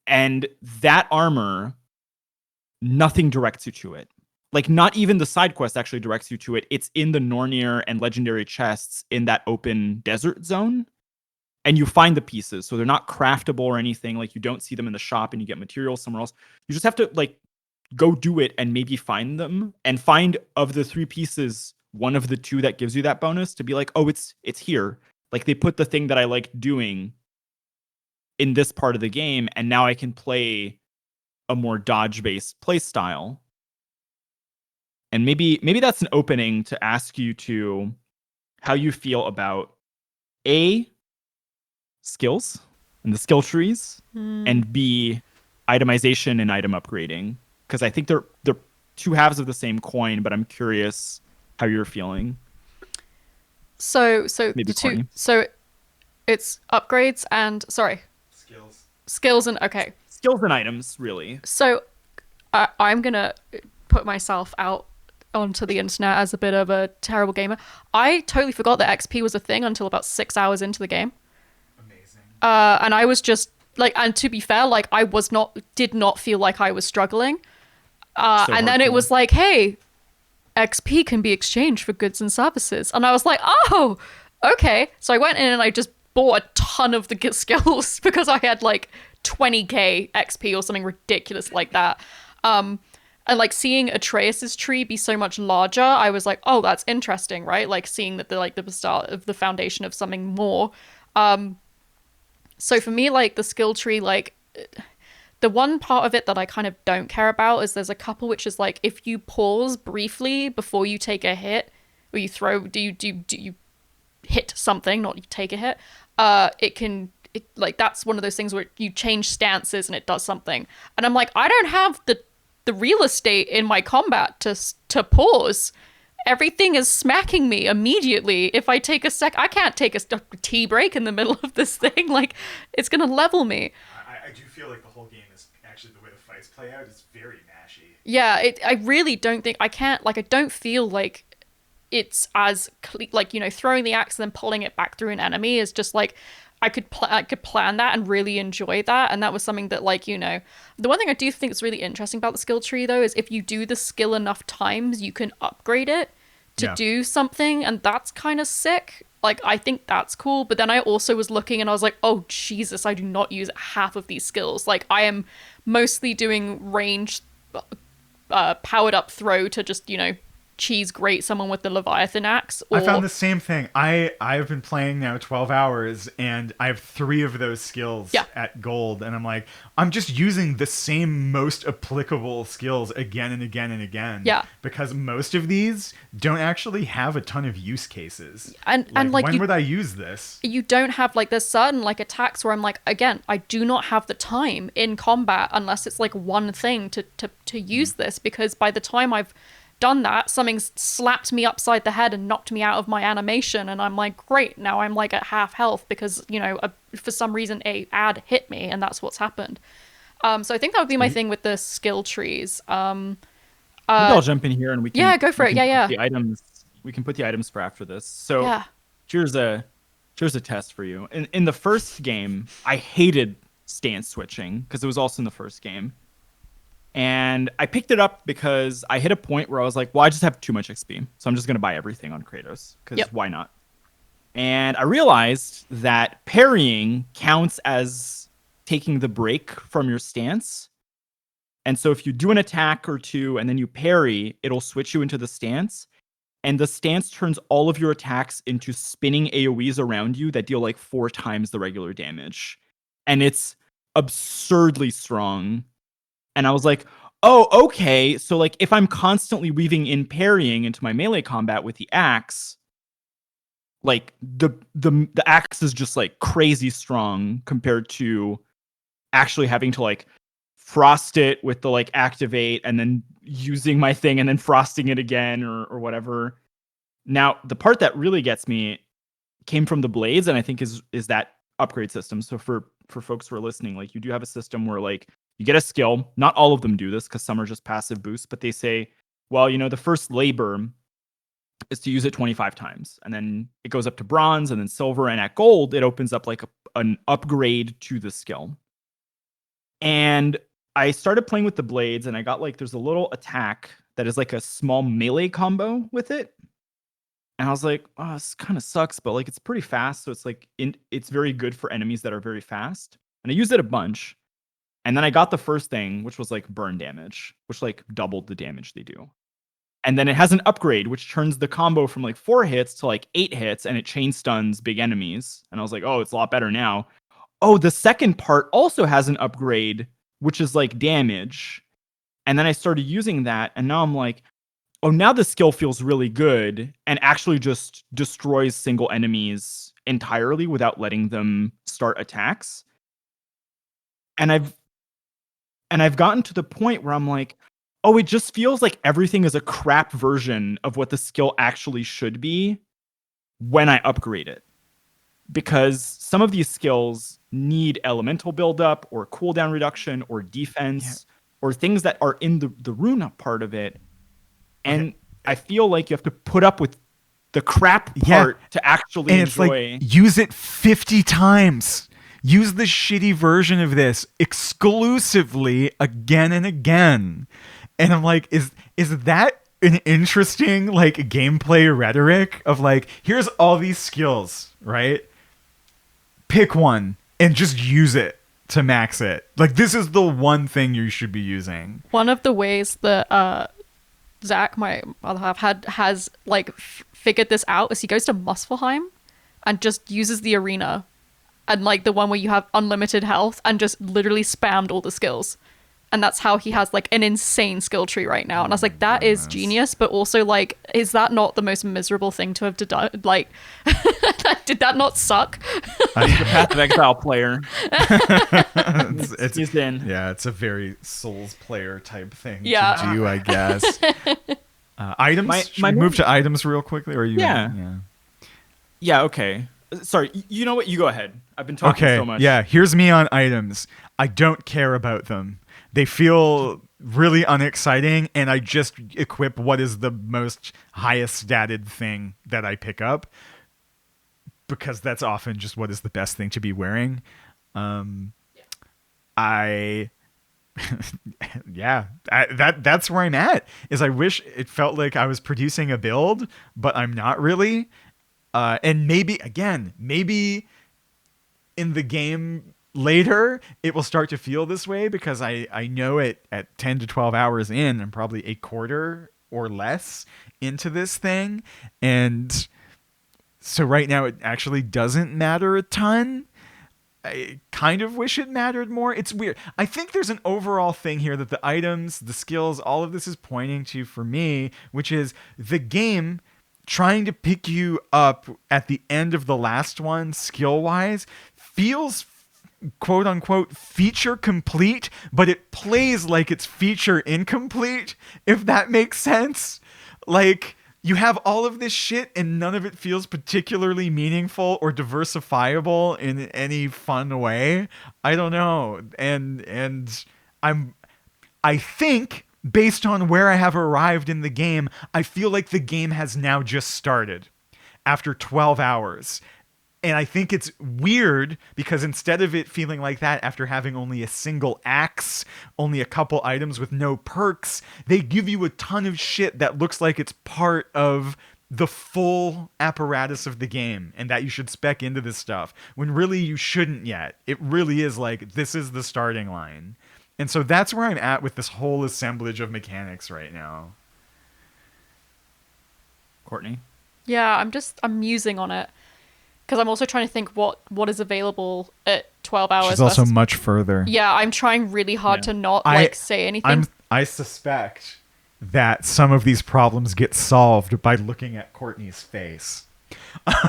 And that armor, nothing directs you to it. Like, not even the side quest actually directs you to it. It's in the Nornir and legendary chests in that open desert zone. And you find the pieces. So they're not craftable or anything. Like, you don't see them in the shop and you get materials somewhere else. You just have to, like, go do it and maybe find them. And find, of the 3 pieces, one of the 2 that gives you that bonus to be like, oh, it's here. Like, they put the thing that I like doing in this part of the game, and now I can play a more dodge-based play style. And maybe that's an opening to ask you to how you feel about A, skills and the skill trees, and B, itemization and item upgrading. Because I think they're 2 halves of the same coin, but I'm curious how you're feeling. So Maybe the two. Courtney. So it's upgrades and skills and okay. Skills and items, really. So I'm gonna put myself out onto the internet as a bit of a terrible gamer. I totally forgot that XP was a thing until about 6 hours into the game. Amazing. And I was just like, and to be fair, like I did not feel like I was struggling. And then it was like, hey, XP can be exchanged for goods and services. And I was like, oh, okay. So I went in and I just bought a ton of the skills because I had like 20k XP or something ridiculous like that. And like seeing Atreus's tree be so much larger, I was like, oh, that's interesting, right? Like seeing that the start of the foundation of something more. So for me, like the skill tree, like the one part of it that I kind of don't care about is there's a couple which is like if you pause briefly before you take a hit, or you throw, do you hit something, not you take a hit, like that's one of those things where you change stances and it does something. And I'm like, I don't have the real estate in my combat to pause. Everything is smacking me immediately. If I take I can't take a tea break in the middle of this thing. Like, it's gonna level me. I do feel like the whole game is actually, the way the fights play out is very mashy. Yeah, I really don't think I can't, like, I don't feel like it's as like, you know, throwing the axe and then pulling it back through an enemy is just like I could plan that and really enjoy that. And that was something that, like, you know, the one thing I do think is really interesting about the skill tree though is if you do the skill enough times, you can upgrade it to do something, and that's kind of sick. Like, I think that's cool. But then I also was looking and I was like, oh Jesus, I do not use half of these skills. Like, I am mostly doing range powered up throw to just, you know, cheese grate someone with the Leviathan axe. I found the same thing. I've been playing now 12 hours and I have 3 of those skills at gold, and I'm like, I'm just using the same most applicable skills again and again and again. Yeah. Because most of these don't actually have a ton of use cases. And like when would I use this? You don't have, like, there's certain like attacks where I'm like, again, I do not have the time in combat unless it's like one thing to use this, because by the time I've done that, something's slapped me upside the head and knocked me out of my animation, and I'm like, great, now I'm like at half health because, you know, for some reason a ad hit me, and that's what's happened. So I think that would be my thing with the skill trees. Maybe I'll jump in here and we can go for it. The items, we can put the items for after this. So here's a test for you. In the first game, I hated stance switching because it was also in the first game. And I picked it up because I hit a point where I was like, well, I just have too much XP, so I'm just going to buy everything on Kratos, because why not? And I realized that parrying counts as taking the break from your stance. And so if you do an attack or two and then you parry, it'll switch you into the stance. and the stance turns all of your attacks into spinning AoEs around you that deal like 4 times the regular damage. And it's absurdly strong. And I was like, oh, okay. So like if I'm constantly weaving in parrying into my melee combat with the axe, like the axe is just like crazy strong compared to actually having to like frost it with the like activate and then using my thing and then frosting it again or whatever. Now, the part that really gets me came from the blades, and I think is that upgrade system. So for folks who are listening, like you do have a system where like you get a skill. Not all of them do this because some are just passive boosts, but they say, well, you know, the first labor is to use it 25 times, and then it goes up to bronze and then silver, and at gold it opens up like an upgrade to the skill. And I started playing with the blades, and I got like there's a little attack that is like a small melee combo with it. And I was like, oh, this kind of sucks, but like it's pretty fast, so it's like it's very good for enemies that are very fast. And I used it a bunch. And then I got the first thing, which was like burn damage, which like doubled the damage they do. And then it has an upgrade, which turns the combo from like 4 hits to like 8 hits, and it chain stuns big enemies. And I was like, oh, it's a lot better now. Oh, the second part also has an upgrade, which is like damage. And then I started using that, and now I'm like, oh, now the skill feels really good and actually just destroys single enemies entirely without letting them start attacks. And I've gotten to the point where I'm like, oh, it just feels like everything is a crap version of what the skill actually should be when I upgrade it. Because some of these skills need elemental buildup or cooldown reduction or defense or things that are in the rune part of it. And I feel like you have to put up with the crap part to actually and enjoy. It's like, use it 50 times. Use the shitty version of this exclusively again and again. And I'm like, is that an interesting like gameplay rhetoric of like, here's all these skills, right? Pick one and just use it to max it. Like, this is the one thing you should be using. One of the ways that Zach, my other half, has like figured this out is he goes to Muspelheim and just uses the arena and like the one where you have unlimited health and just literally spammed all the skills. And that's how he has like an insane skill tree right now. And I was like, that is genius, but also like, is that not the most miserable thing to have done? Like, did that not suck? He's a Path of Exile player. He's in. Yeah, it's a very Souls player type thing to Yeah. do, I guess. Items? Should we move to items real quickly? Or are you? Yeah, okay. Sorry, you know what? You go ahead. I've been talking so much. Yeah, here's me on items. I don't care about them. They feel really unexciting, and I just equip what is the most highest statted thing that I pick up, because that's often just what is the best thing to be wearing. That's where I'm at. Is I wish it felt like I was producing a build, but I'm not really. And maybe in the game later it will start to feel this way, because I know it at 10 to 12 hours in, I'm probably a quarter or less into this thing, and so right now it actually doesn't matter a ton. I kind of wish it mattered more. It's weird. I think there's an overall thing here that the items, the skills, all of this is pointing to for me, which is the game trying to pick you up at the end of the last one skill-wise feels quote unquote feature complete, but it plays like it's feature incomplete, if that makes sense. Like, you have all of this shit and none of it feels particularly meaningful or diversifiable in any fun way. I don't know. And I think, based on where I have arrived in the game, I feel like the game has now just started after 12 hours. And I think it's weird because instead of it feeling like that after having only a single axe, only a couple items with no perks, they give you a ton of shit that looks like it's part of the full apparatus of the game and that you should spec into this stuff, when really you shouldn't yet. It really is like, this is the starting line. And so that's where I'm at with this whole assemblage of mechanics right now. Courtney? Yeah, I'm musing on it because I'm also trying to think what is available at 12 hours. She's also versus- much further. Yeah, I'm trying really hard Yeah. to not say anything. I suspect that some of these problems get solved by looking at Courtney's face.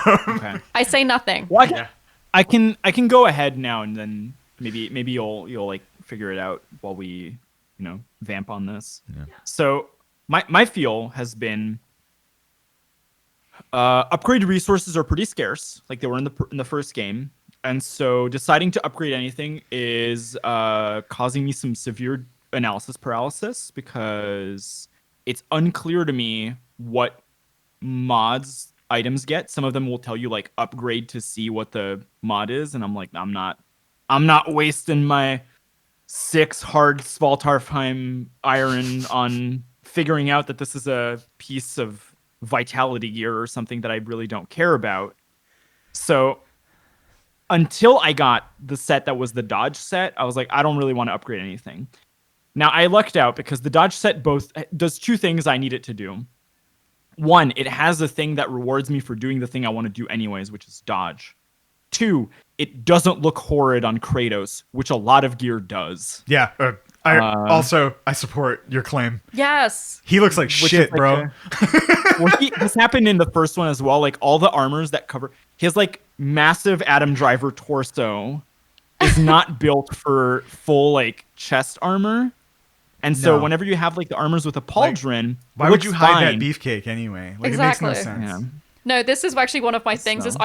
Okay. I say nothing. Well, I can go ahead now, and then maybe you'll like figure it out while we vamp on this. Yeah. So my feel has been upgrade resources are pretty scarce, like they were in the first game, and so deciding to upgrade anything is causing me some severe analysis paralysis because it's unclear to me what mods items get. Some of them will tell you like upgrade to see what the mod is, and I'm like, I'm not wasting my 6 hard Svaltarfheim iron on figuring out that this is a piece of vitality gear or something that I really don't care about. So until I got the set that was the dodge set, I was like, I don't really want to upgrade anything. Now I lucked out because the dodge set both does 2 things I need it to do. One, it has a thing that rewards me for doing the thing I want to do anyways, which is dodge. 2, it doesn't look horrid on Kratos, which a lot of gear does. Yeah. I support your claim. Yes. He looks like shit, like bro. This happened in the first one as well. Like all the armors that cover his like massive Adam Driver torso is not built for full like chest armor. And so No. whenever you have like the armors with a pauldron, Why it would you looks hide fine. that beefcake anyway? Like Exactly. It makes no sense. Yeah. No, this is actually one of my things is So-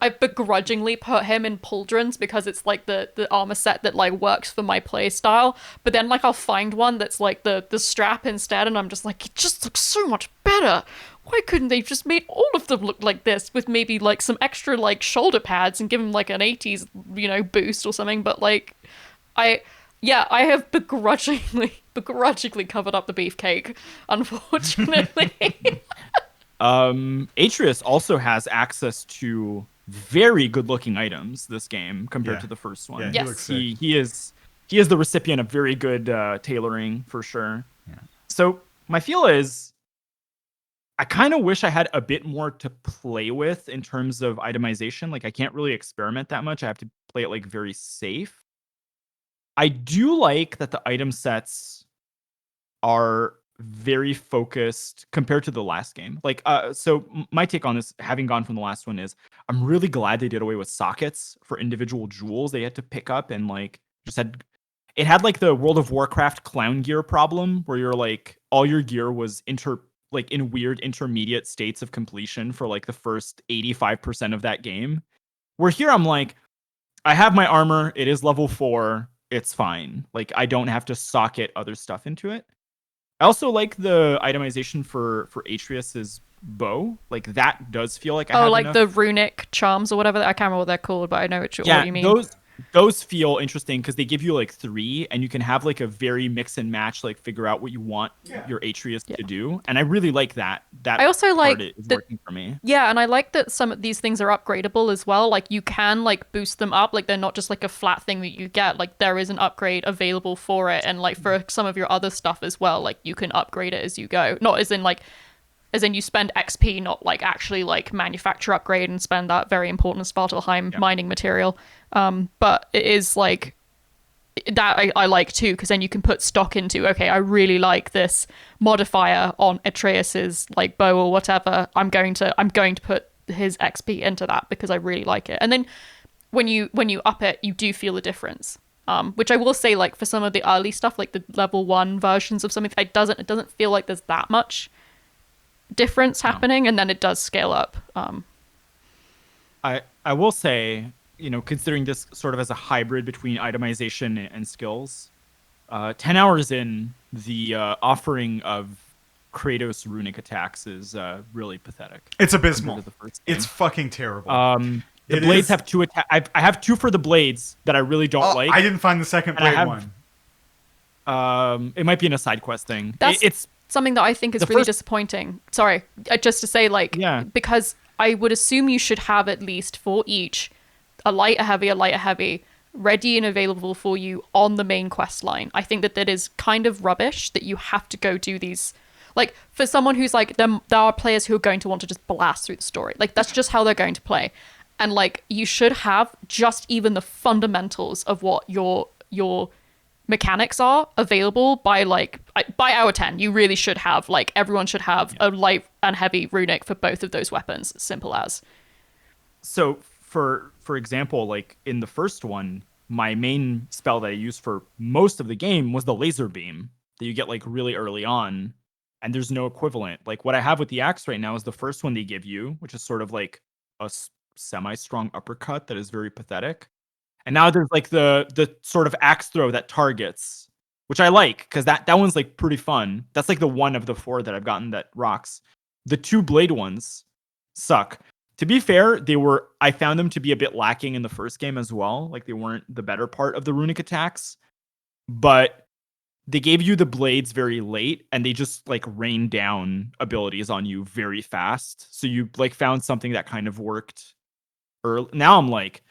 I've begrudgingly put him in pauldrons because it's like the armor set that like works for my play style. But then like I'll find one that's like the strap instead, and I'm just like, it just looks so much better. Why couldn't they just made all of them look like this with maybe like some extra like shoulder pads and give him like an 80s boost or something? But like I have begrudgingly covered up the beefcake, unfortunately. Atreus also has access to very good-looking items this game compared Yeah. to the first one. Yeah, Yes. he looks sick. He is the recipient of very good tailoring for sure. Yeah. So my feel is, I kind of wish I had a bit more to play with in terms of itemization. Like I can't really experiment that much. I have to play it like very safe. I do like that the item sets are very focused compared to the last game. Like, so my take on this, having gone from the last one, is I'm really glad they did away with sockets for individual jewels they had to pick up, and like it had like the World of Warcraft clown gear problem where you're like all your gear was in weird intermediate states of completion for like the first 85% of that game. Where here I'm like, I have my armor, it is level 4, it's fine. Like I don't have to socket other stuff into it. I also like the itemization for Atreus's bow. Like that does feel like I have like enough. the runic charms or whatever. I can't remember what they're called, but I know what you mean. Those feel interesting because they give you like 3, and you can have like a very mix and match, like figure out what you want your Atreus to do. And I really like that. That I also part like is that- working for me. Yeah, and I like that some of these things are upgradable as well. Like you can like boost them up. Like they're not just like a flat thing that you get. Like there is an upgrade available for it, and like for some of your other stuff as well. Like you can upgrade it as you go. Not as in you spend XP, not like actually like manufacture upgrade and spend that very important Svartalheim mining material. But it is like that I like too, because then you can put stock into, okay, I really like this modifier on Atreus's like bow or whatever. I'm going to put his XP into that because I really like it. And then when you up it, you do feel a difference. Which I will say, like for some of the early stuff, like the level 1 versions of something, it doesn't feel like there's that much difference happening, and then it does scale up. I will say, considering this sort of as a hybrid between itemization and skills, 10 hours in, the offering of Kratos runic attacks is really pathetic. It's abysmal. compared to the first game. It's fucking terrible. The It blades is- have 2 attack. I have 2 for the blades that I really don't like. I didn't find the second And I blade have- one. It might be in a side quest thing. That's It's something that I think is the really first- disappointing. Sorry, just to say, like, Yeah. because I would assume you should have at least for each a light, a heavy, ready and available for you on the main quest line. I think that is kind of rubbish that you have to go do these Like for someone who's like there are players who are going to want to just blast through the story. Like that's just how they're going to play. And like you should have just even the fundamentals of what your mechanics are available by hour 10. You really should have, like, everyone should have a light and heavy runic for both of those weapons. Simple as. So for example, like in the first one, my main spell that I used for most of the game was the laser beam that you get like really early on, and there's no equivalent. Like what I have with the axe right now is the first one they give you, which is sort of like a semi-strong uppercut that is very pathetic. And now there's like the sort of axe throw that targets, which I like because that one's like pretty fun. That's like the one of the 4 that I've gotten that rocks. The 2 blade ones suck. To be fair, I found them to be a bit lacking in the first game as well. Like they weren't the better part of the runic attacks, but they gave you the blades very late and they just like rained down abilities on you very fast. So you like found something that kind of worked early. Now I'm like,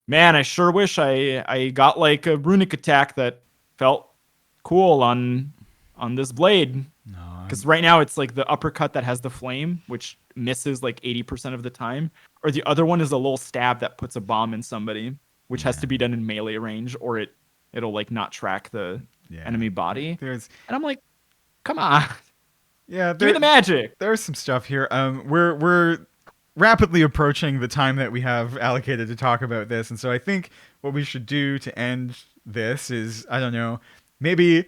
man, I sure wish I got like a runic attack that felt cool on this blade. No, because right now it's like the uppercut that has the flame, which misses like 80% of the time, or the other one is a little stab that puts a bomb in somebody, which has to be done in melee range, or it'll like not track the enemy body. And I'm like, come on, give me the magic. There's some stuff here. We're rapidly approaching the time that we have allocated to talk about this, and so I think what we should do to end this is, I don't know, maybe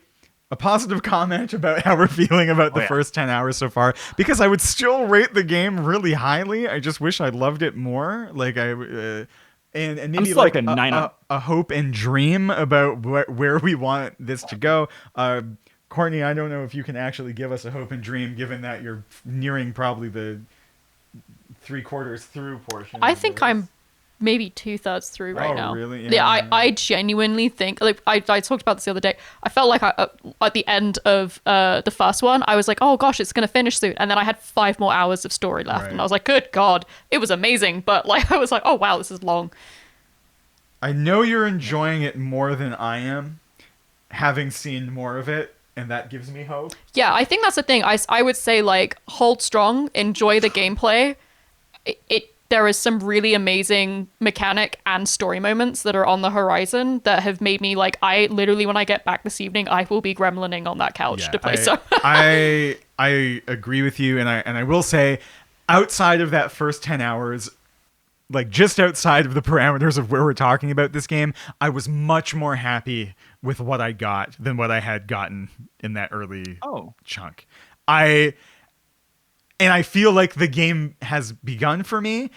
a positive comment about how we're feeling about the first 10 hours so far, because I would still rate the game really highly. I just wish I loved it more. Like and maybe like a 9 a hope and dream about where we want this to go. Courtney, I don't know if you can actually give us a hope and dream, given that you're nearing probably the 3/4 through portion. I think I'm maybe 2/3 through right now. Really? Yeah, I genuinely think, like, I talked about this the other day. I felt like at the end of the first one, I was like, oh gosh, it's going to finish soon. And then I had 5 more hours of story left. Right. And I was like, good God, it was amazing. But like, I was like, oh wow, this is long. I know you're enjoying it more than I am, having seen more of it. And that gives me hope. Yeah, I think that's the thing. I would say, like, hold strong, enjoy the gameplay. There is some really amazing mechanic and story moments that are on the horizon that have made me, like, I literally, when I get back this evening, I will be gremlining on that couch to play some. I agree with you, and I will say, outside of that first 10 hours, like just outside of the parameters of where we're talking about this game, I was much more happy with what I got than what I had gotten in that early chunk. And I feel like the game has begun for me.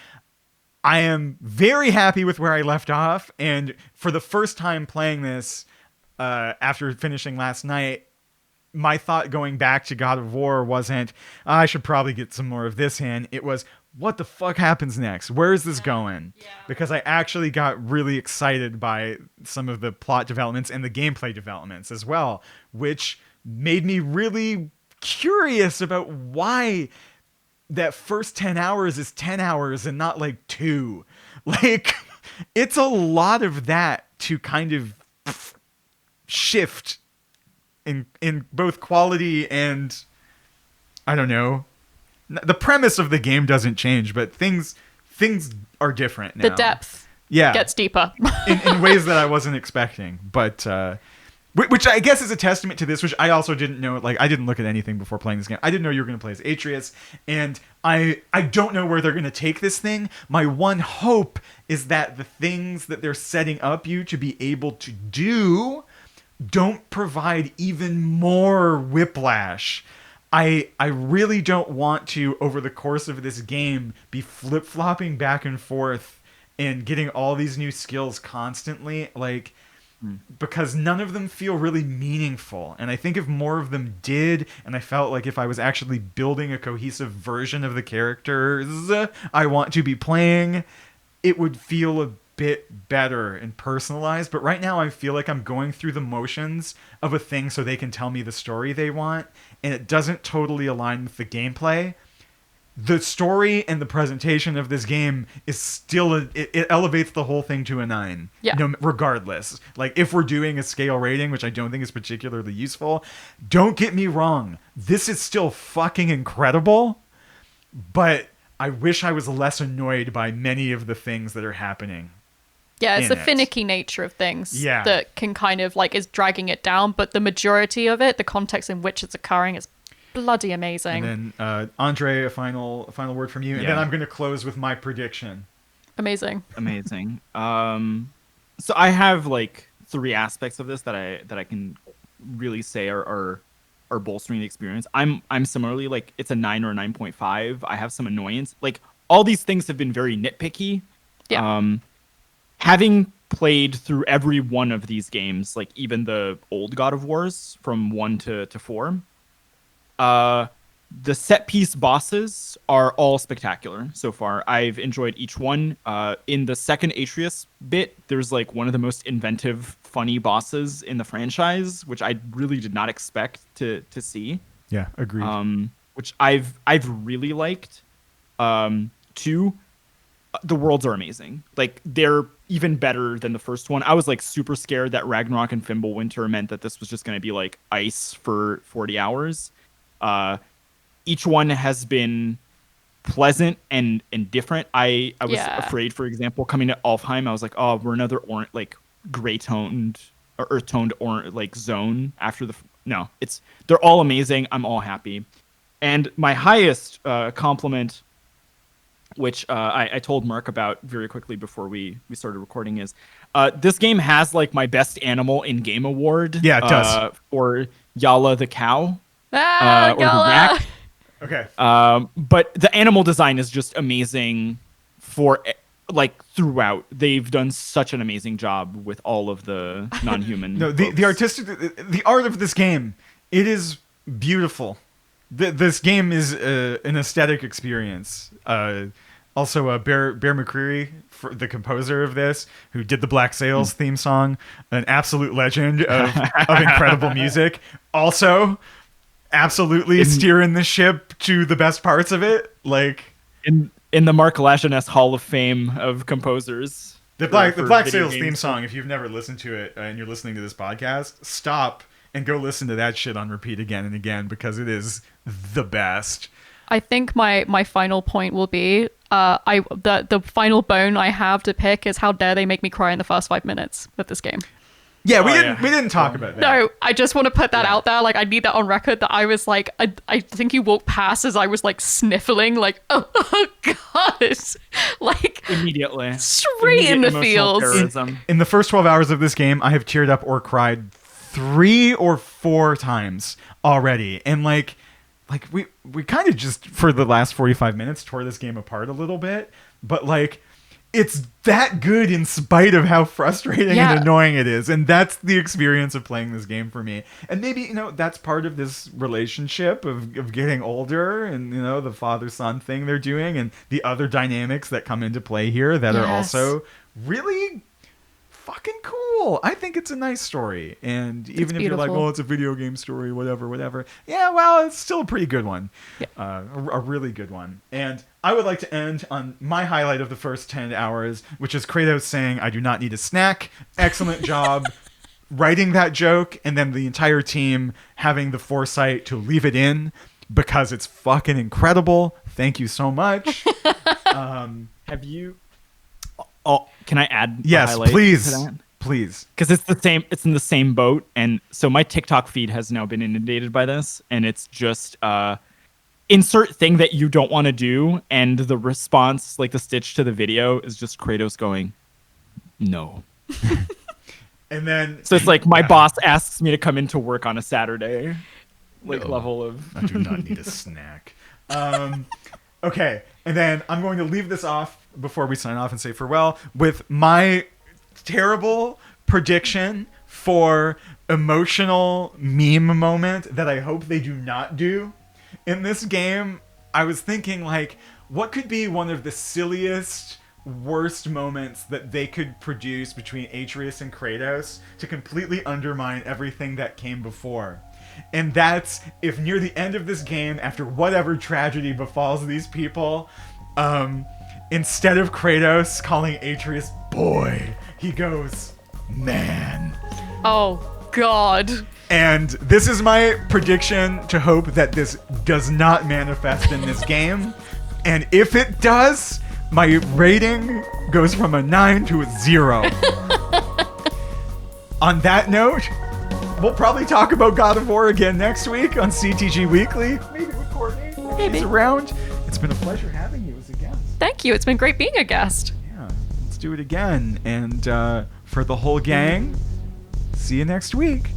I am very happy with where I left off. And for the first time playing this, after finishing last night, my thought going back to God of War wasn't, I should probably get some more of this in. It was, what the fuck happens next? Where is this going? Yeah. Because I actually got really excited by some of the plot developments and the gameplay developments as well, which made me really curious about why that first 10 hours is 10 hours and not like 2. Like, it's a lot of that to kind of shift in both quality and, I don't know, the premise of the game doesn't change, but things are different now. The depth gets deeper. in ways that I wasn't expecting. But which I guess is a testament to this, which I also didn't know. Like, I didn't look at anything before playing this game. I didn't know you were going to play as Atreus, and I don't know where they're going to take this thing. My one hope is that the things that they're setting up you to be able to do don't provide even more whiplash. I really don't want to, over the course of this game, be flip-flopping back and forth and getting all these new skills constantly, like, because none of them feel really meaningful. And I think if more of them did, and I felt like if I was actually building a cohesive version of the characters I want to be playing, it would feel a bit better and personalized. But right now I feel like I'm going through the motions of a thing so they can tell me the story they want, and it doesn't totally align with the gameplay. the story and the presentation of this game is still it elevates the whole thing to a 9. Yeah. No, regardless. Like, if we're doing a scale rating, which I don't think is particularly useful, don't get me wrong, this is still fucking incredible, but I wish I was less annoyed by many of the things that are happening. Yeah, it's the in it. finicky nature of things Yeah. that can kind of like is dragging it down, but the majority of it, the context in which it's occurring, is bloody amazing. And then Andre, a final word from you, and Yeah. then I'm going to close with my prediction. Amazing. Amazing. So I have like 3 aspects of this that I can really say are bolstering the experience. I'm similarly like it's a 9 or a 9.5. I have some annoyance. Like all these things have been very nitpicky. Yeah. Having played through every one of these games, like even the old God of Wars from 1 to 4, the set piece bosses are all spectacular so far. I've enjoyed each one. In the second Atreus bit, there's like one of the most inventive, funny bosses in the franchise, which I really did not expect to see. Yeah, agreed. Which I've really liked. 2, the worlds are amazing. Like they're even better than the first one. I was like super scared that Ragnarok and Fimbulwinter meant that this was just going to be like ice for 40 hours. Each one has been pleasant and different. I was afraid, for example, coming to Alfheim, I was like, oh, we're another like gray toned or earth toned or like zone after the no. They're all amazing. I'm all happy. And my highest compliment, which I told Mark about very quickly before we started recording, is this game has like my best animal in game award. Yeah, it does. For Yala the cow. Ah, Or the Gala! yak. Okay. But the animal design is just amazing for like throughout. They've done such an amazing job with all of the non-human. No, the art of this game, it is beautiful. This game is an aesthetic experience. Also, Bear McCreary, for the composer of this, who did the Black Sails theme song, an absolute legend of incredible music. Also, absolutely steering the ship to the best parts of it. Like in the Mark Lajeunesse Hall of Fame of composers. The Black Sails theme song, if you've never listened to it and you're listening to this podcast, stop and go listen to that shit on repeat again and again, because it is the best. I think my final point will be the final bone I have to pick is how dare they make me cry in the first 5 minutes of this game. Yeah, we didn't talk about that. No, I just want to put that out there. Like, I need that on record that I was like, I think you walked past as I was like sniffling, like, oh god, like Immediately straight in the feels. In the first 12 hours of this game, I have teared up or cried 3 or 4 times already, and like we kind of just for the last 45 minutes tore this game apart a little bit, but like it's that good in spite of how frustrating and annoying it is. And that's the experience of playing this game for me. And maybe, that's part of this relationship of getting older and, the father-son thing they're doing and the other dynamics that come into play here that are also really fucking cool. I think it's a nice story. And even if you're like, well, it's a video game story, whatever. Yeah, well, it's still a pretty good one. Yeah. A really good one. And I would like to end on my highlight of the first 10 hours, which is Kratos saying, I do not need a snack. Excellent job writing that joke, and then the entire team having the foresight to leave it in because it's fucking incredible. Thank you so much. Have you... Oh, can I add? Yes, please. Please. Because it's in the same boat. And so my TikTok feed has now been inundated by this. And it's just insert thing that you don't want to do. And the response, like the stitch to the video, is just Kratos going, no. And then. So it's like my boss asks me to come into work on a Saturday. Like level of. I do not need a snack. Okay. And then I'm going to leave this off before we sign off and say farewell with my terrible prediction for emotional meme moment that I hope they do not do in this game. I was thinking, like, what could be one of the silliest, worst moments that they could produce between Atreus and Kratos to completely undermine everything that came before? And that's if near the end of this game, after whatever tragedy befalls these people, instead of Kratos calling Atreus boy, he goes man. Oh, God. And this is my prediction to hope that this does not manifest in this game. And if it does, my rating goes from a 9 to a 0. On that note, we'll probably talk about God of War again next week on CTG Weekly. Maybe with Courtney. Maybe. She's around. It's been a pleasure having you as a guest. Thank you. It's been great being a guest. Yeah, let's do it again. And for the whole gang, see you next week.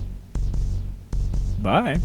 Bye.